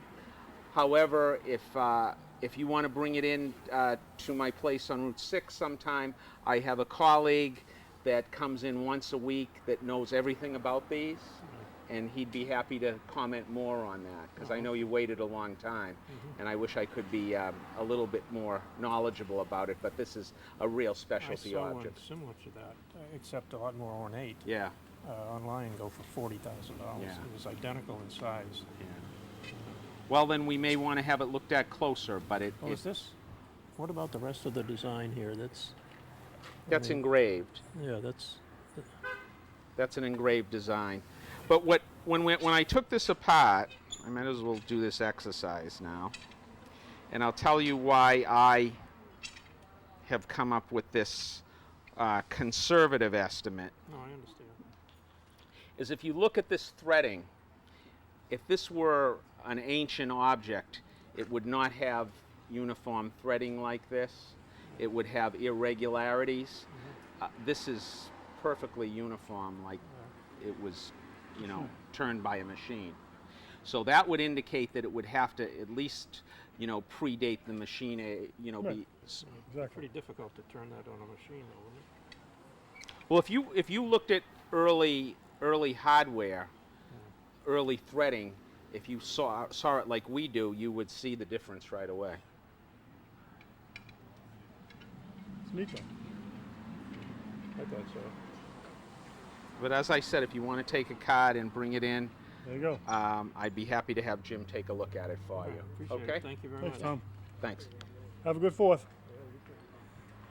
However, if you want to bring it in to my place on Route 6 sometime, I have a colleague that comes in once a week that knows everything about these, and he'd be happy to comment more on that, because I know you waited a long time, and I wish I could be a little bit more knowledgeable about it, but this is a real specialty I saw object. one similar to that, except a lot more ornate. Yeah. Online go for $40,000. Yeah. It was identical in size. Well, then we may want to have it looked at closer, but it... Oh, is this? What about the rest of the design here? That's engraved. Yeah, That's an engraved design. But when I took this apart, I might as well do this exercise now, and I'll tell you why I have come up with this conservative estimate. No, I understand. Is if you look at this threading, if this were an ancient object, it would not have uniform threading like this. It would have irregularities. This is perfectly uniform, like it was, you know, turned by a machine. So that would indicate that it would have to at least, you know, predate the machine, you know, be... Exactly. Pretty difficult to turn that on a machine, though, isn't it? Well, if you looked at early hardware, early threading, if you saw it like we do, you would see the difference right away. It's neat though. I thought so. But as I said, if you want to take a card and bring it in, there you go. I'd be happy to have Jim take a look at it for you. Appreciate Okay? it. Thank you very Thanks, much. Tom. Thanks. Have a good 4th.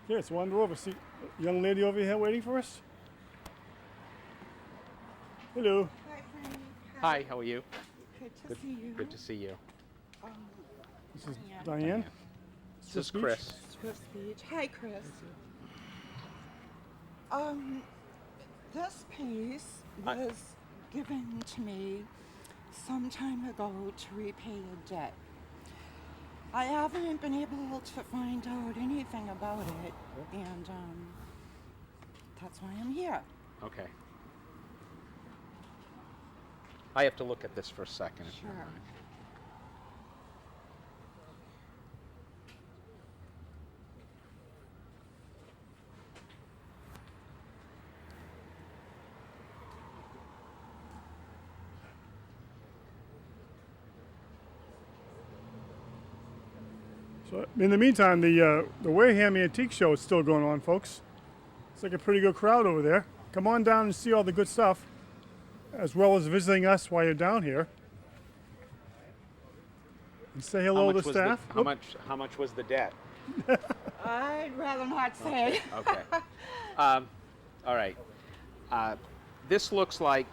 Okay, let's wander over. See a young lady over here waiting for us. Hello. Hi, how are you? Good to see you. Good to see you. This is Diane. This is Chris. Swift Beach. Hi, Chris. This piece was given to me some time ago to repay a debt. I haven't been able to find out anything about it, and that's why I'm here. Okay. I have to look at this for a second. if you don't Sure. mind. So in the meantime, the Wareham Antiques show is still going on, folks. It's like a pretty good crowd over there. Come on down and see all the good stuff, as well as visiting us while you're down here. And say hello to staff. How much was the debt? I'd rather not say. Okay. All right. This looks like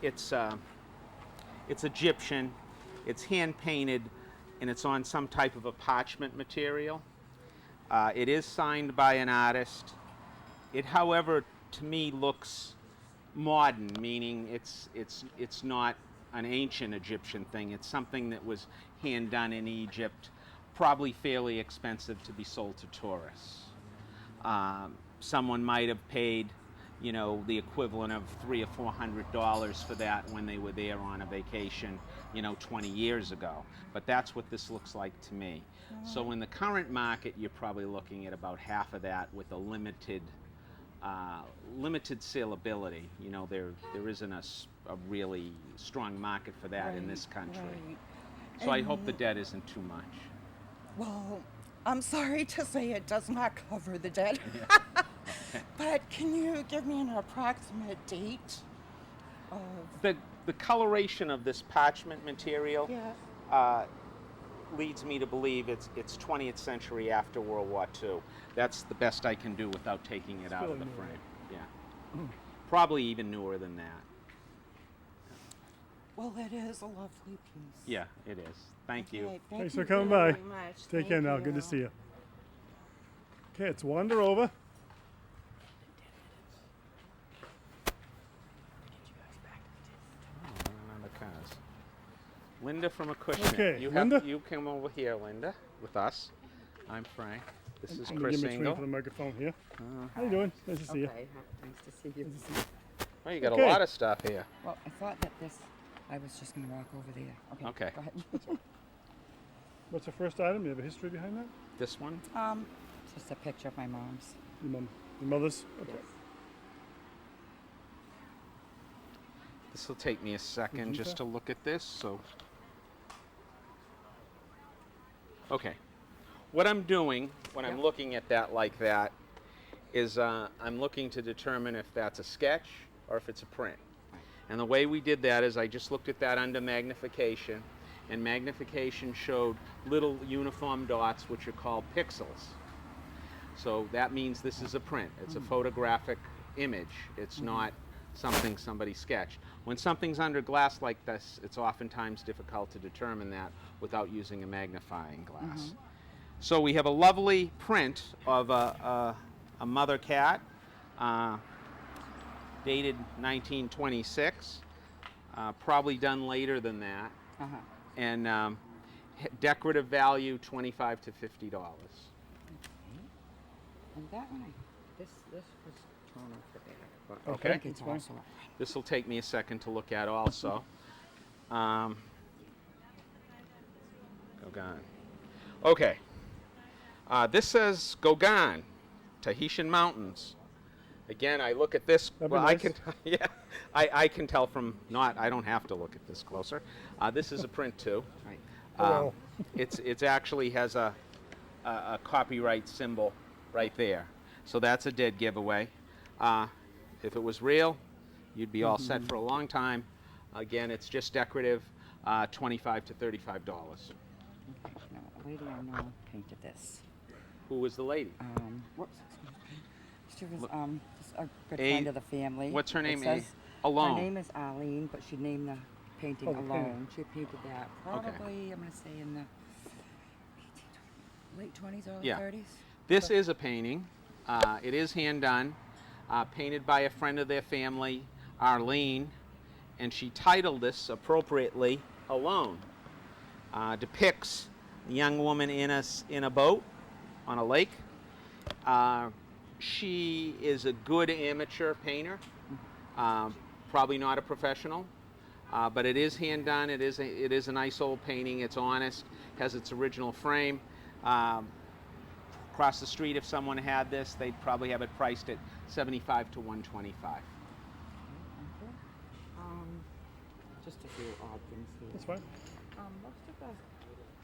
it's Egyptian. It's hand painted, and it's on some type of a parchment material. It is signed by an artist. It, however, to me looks modern, meaning it's not an ancient Egyptian thing. It's something that was hand done in Egypt, probably fairly expensive to be sold to tourists. Someone might have paid, you know, the equivalent of $300 or $400 for that when they were there on a vacation, you know, 20 years ago. But that's what this looks like to me. So in the current market, you're probably looking at about half of that with a limited saleability. You know, there isn't a really strong market for that in this country. Right. So I hope the debt isn't too much. Well, I'm sorry to say it does not cover the debt. But can you give me an approximate date of... The coloration of this parchment material, leads me to believe it's 20th century after World War II. That's the best I can do without taking it out of the frame. Yeah. Probably even newer than that. Well, it is a lovely piece. Yeah, it is. Thank you. Okay, Thanks you for coming by. very much. Take care now. Good to see you. Okay, let's wander over. Linda from Acushnet. Okay, you Linda? You come over here, Linda, with us. I'm Frank. This is I'm gonna Chris get in between Engle. for the microphone here. How you doing? Nice to see you. Okay, nice to see you. Well, you got Okay. a lot of stuff here. Well, I thought that this, I was just going to walk over there. Okay. Okay. Go ahead. What's the first item? You have a history behind that? This one? Just a picture of my mom's. Your mother's? Okay. This will take me a second just to look at this. So, okay. What I'm doing when I'm looking at that like that is I'm looking to determine if that's a sketch or if it's a print. And the way we did that is I just looked at that under magnification, and magnification showed little uniform dots, which are called pixels. So that means this is a print. It's a photographic image. It's not something somebody sketched. When something's under glass like this, it's oftentimes difficult to determine that without using a magnifying glass. So we have a lovely print of a mother cat, dated 1926, probably done later than that, and decorative value $25 to $50. And that one, this was torn off the back. But Okay. I think it's also. This will take me a second to look at also. Gauguin. Okay. This says Gauguin, Tahitian Mountains. Again, I look at this. That'd be Well, I nice. can, yeah, I can tell from not. I don't have to look at this closer. This is a print too. Right. Oh. It's actually has a copyright symbol right there. So that's a dead giveaway. If it was real, you'd be all set for a long time. Again, it's just decorative, $25 to $35. Now, a lady I know painted this. Who was the lady? Whoops. She was just a good A- friend of the family. what's her It name? says Alone. Her name is Arlene, but she named the painting Oh, the painting. Alone. She painted that probably, I'm going to say, in the late 20s, early Yeah. 30s. This is a painting. It is hand done, painted by a friend of their family, Arlene, and she titled this appropriately Alone. Depicts a young woman in a boat on a lake. She is a good amateur painter, probably not a professional, but it is hand done. It is a nice old painting. It's honest, has its original frame. Across the street, if someone had this, they'd probably have it priced at $75 to $125. Just a few odd things here. That's fine. Most of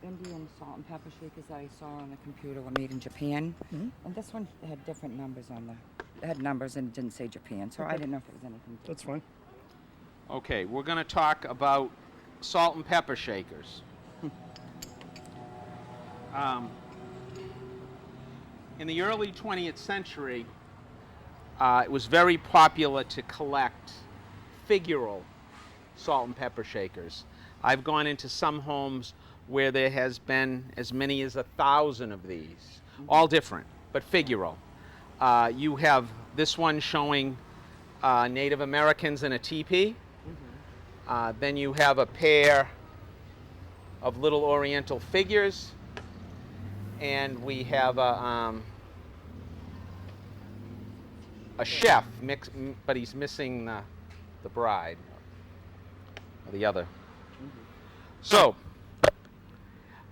the Indian salt and pepper shakers that I saw on the computer were made in Japan, and this one had different numbers on the. It had numbers and it didn't say Japan, so I didn't know if it was anything different. That's fine. Okay, we're going to talk about salt and pepper shakers. In the early 20th century, it was very popular to collect figural salt and pepper shakers. I've gone into some homes where there has been as many as 1,000 of these, all different, but figural. You have this one showing Native Americans in a teepee. Then you have a pair of little oriental figures, and we have a chef, but he's missing the bride, or the other. So,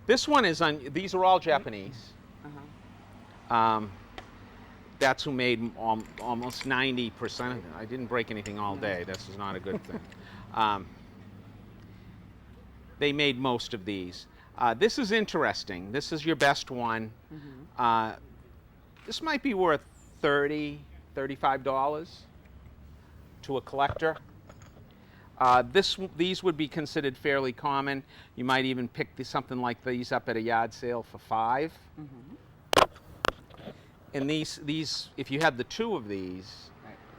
this one is these are all Japanese. That's who made almost 90% of it. I didn't break anything all day. This is not a good thing. They made most of these. This is interesting. This is your best one. This might be worth $30, $35 to a collector. These would be considered fairly common. You might even pick something like these up at a yard sale for $5. And these, if you had the 2 of these,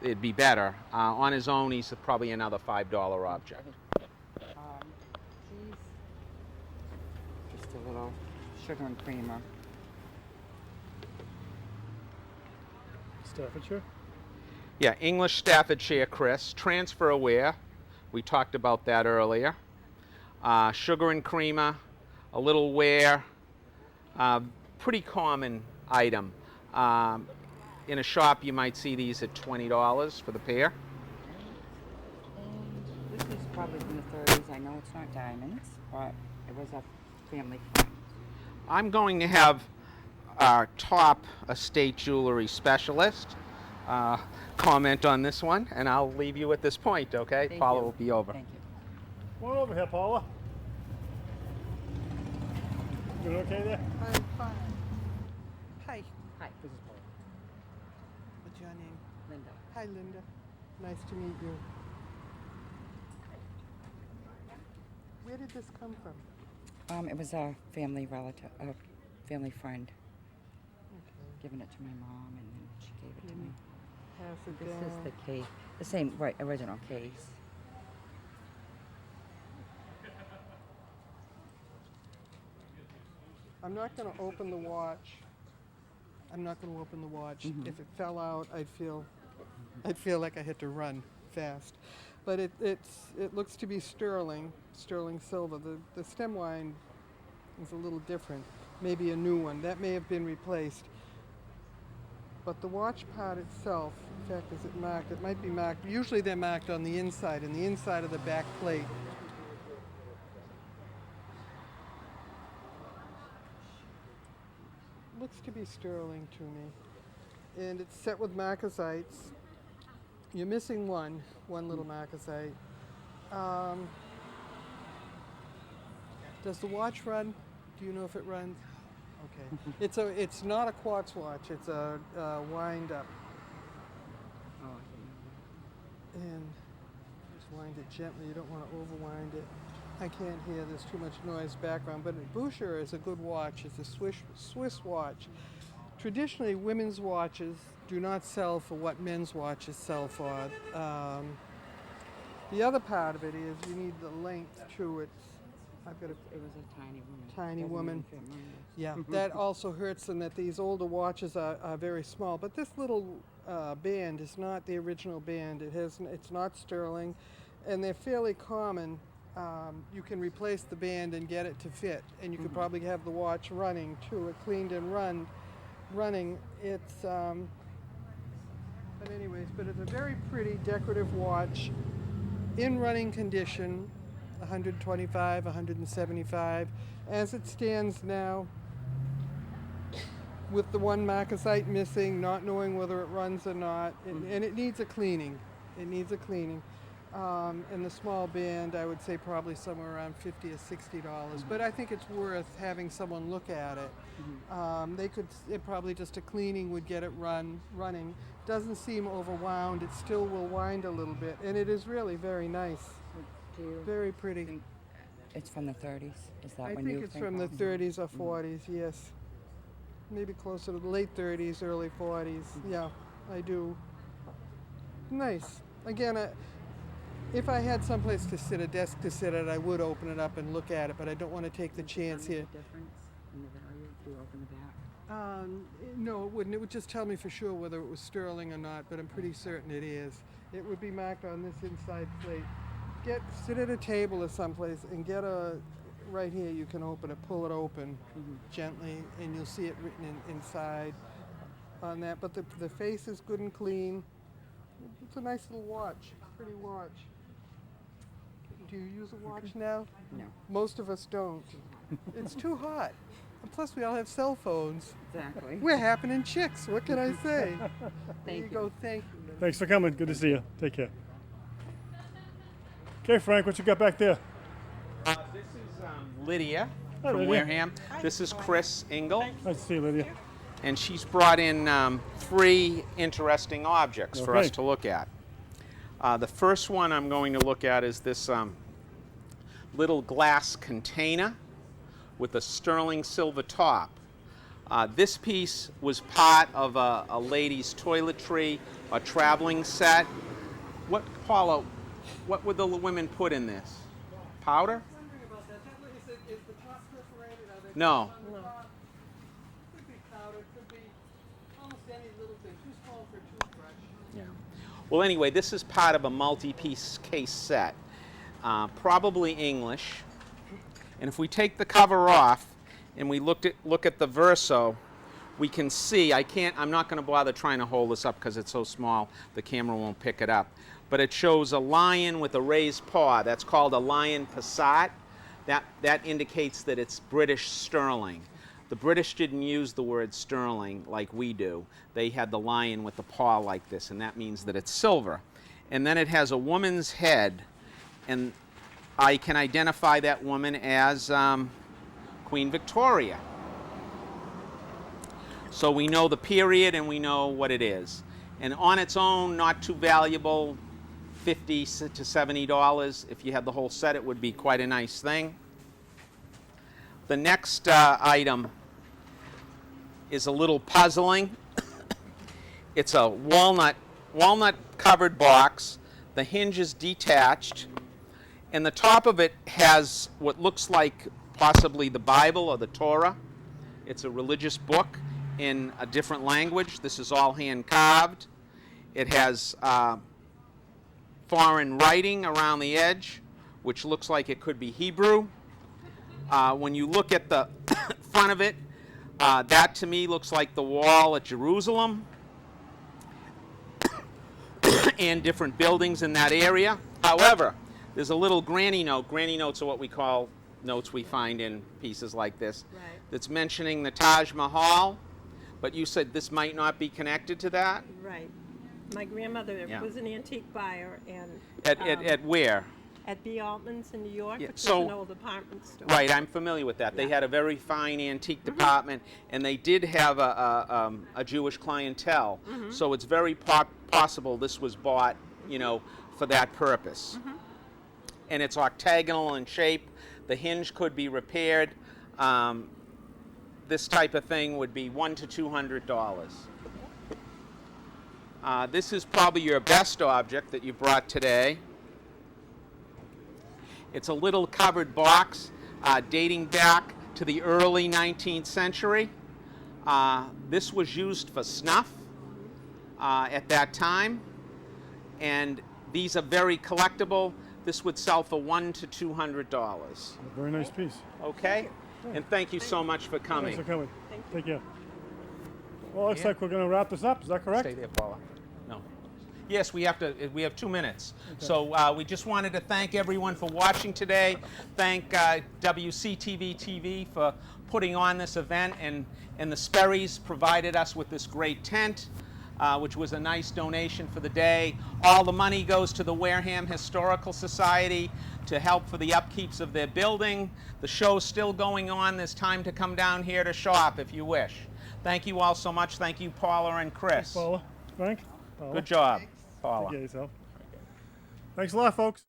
it'd be better. On his own, he's probably another $5 object. Just a little sugar and creamer. Staffordshire? Yeah, English Staffordshire Chris, transferware. We talked about that earlier. Sugar and creamer, a little ware, pretty common item. In a shop, you might see these at $20 for the pair. And this is probably from the 30s. I know it's not diamonds, but it was a family friend. I'm going to have our top estate jewelry specialist comment on this one, and I'll leave you at this point, okay? Thank Paula you. will be over. Thank you. Come on over here, Paula. You okay there? I'm fine. Hi. Hi, this is Paul. What's your name? Linda. Hi, Linda. Nice to meet you. Where did this come from? It was a family relative, a family friend. Giving it to my mom, and then she gave it to me. Pass it This down. is the case, the same, right, original case. I'm not going to open the watch. I'm not going to open the watch. Mhm. If it fell out, I'd feel like I had to run fast. But it looks to be sterling silver. The stem line is a little different. Maybe a new one. That may have been replaced. But the watch part itself, in fact, is it marked? It might be marked. Usually they're marked on the inside of the back plate. Looks to be sterling to me. And it's set with marcasites. You're missing one little marcasite. Does the watch run? Do you know if it runs? Okay. It's not a quartz watch. It's a wind up. And just wind it gently. You don't want to overwind it. I can't hear. There's too much noise background. But Boucher is a good watch. It's a Swiss watch. Traditionally, women's watches do not sell for what men's watches sell for. The other part of it is you need the length to it. I've got It was a tiny woman. tiny Doesn't woman. even fit mine. Yeah, that also hurts in that these older watches are very small. But this little band is not the original band. It's not sterling, and they're fairly common. You can replace the band and get it to fit, and you could probably have the watch running too, cleaned and running. It's but anyways, but it's a very pretty decorative watch in running condition. 125, 175, as it stands now, with the one marcasite missing, not knowing whether it runs or not, and it needs a cleaning. It needs a cleaning. And the small band, I would say probably somewhere around $50 or $60. But I think it's worth having someone look at it. It probably just a cleaning would get it running. Doesn't seem overwound. It still will wind a little bit, and it is really very nice. Very pretty. It's from the 30s. Is that I when think you it's think from the of? 30s or 40s, yes. Maybe closer to the late 30s, early 40s. Yeah, I do. Nice. Again, if I had someplace to sit, a desk to sit at, I would open it up and look at it, but I don't want to take the chance here. Difference in the value if you open the back? No, it wouldn't. It would just tell me for sure whether it was sterling or not, but I'm pretty certain it is. It would be marked on this inside plate. Sit at a table or someplace and get right here you can open it, pull it open gently, and you'll see it written inside on that. But the face is good and clean. It's a nice little watch, pretty watch. Do you use a watch now? No. Most of us don't. It's too hot. And plus we all have cell phones. Exactly. We're happening chicks, what can I say? There you go, thank you. Thanks for coming. Good to see you. Take care. Okay, Frank, what you got back there? This is Lydia Hi, from Lydia. Wareham. This is Chris Engle. Nice to see you, Lydia. And she's brought in 3 interesting objects for us Okay. to look at. The first one I'm going to look at is this little glass container with a sterling silver top. This piece was part of a lady's toiletry or traveling set. What, Paula, what would the women put in this? Powder? No. Could be powder, could be almost any little thing, too small for a toothbrush. Yeah. Well, anyway, this is part of a multi-piece case set, probably English. And if we take the cover off and we look at the verso, we can see, I'm not going to bother trying to hold this up because it's so small, the camera won't pick it up. But it shows a lion with a raised paw. That's called a lion passat. That indicates that it's British sterling. The British didn't use the word sterling like we do. They had the lion with the paw like this, and that means that it's silver. And then it has a woman's head, and I can identify that woman as Queen Victoria. So we know the period and we know what it is. And on its own, not too valuable, $50 to $70. If you had the whole set, it would be quite a nice thing. The next item is a little puzzling. It's a walnut covered box. The hinge is detached, and the top of it has what looks like possibly the Bible or the Torah. It's a religious book in a different language. This is all hand carved. It has foreign writing around the edge, which looks like it could be Hebrew. When you look at the front of it, that to me looks like the wall at Jerusalem and different buildings in that area. However, there's a little granny note. Granny notes are what we call notes we find in pieces like this. Right. That's mentioning the Taj Mahal, but you said this might not be connected to that? Right. My grandmother Yeah. was an antique buyer, and At where? at B. Altman's in New York, Yeah, which so- was an old apartment store. Right, I'm familiar with that. They had a very fine antique department, and they did have a Jewish clientele. So it's very possible this was bought, for that purpose. And it's octagonal in shape. The hinge could be repaired. This type of thing would be $100 to $200. This is probably your best object that you brought today. It's a little covered box dating back to the early 19th century. This was used for snuff at that time, and these are very collectible. This would sell for $100 to $200. A very nice piece. Okay? And thank you so much for coming. Thanks for coming. Take care. Well, it looks like we're going to wrap this up. Is that correct? Stay there, Paula. No. Yes, we have 2 minutes. Okay. So we just wanted to thank everyone for watching today. Thank WCTV TV for putting on this event, and the Sperrys provided us with this great tent, which was a nice donation for the day. All the money goes to the Wareham Historical Society to help for the upkeeps of their building. The show's still going on. There's time to come down here to shop if you wish. Thank you all so much. Thank you, Paula and Chris. Thanks, Paula. Frank? Paula. Good job, Paula. Take care of yourself. Thanks a lot, folks.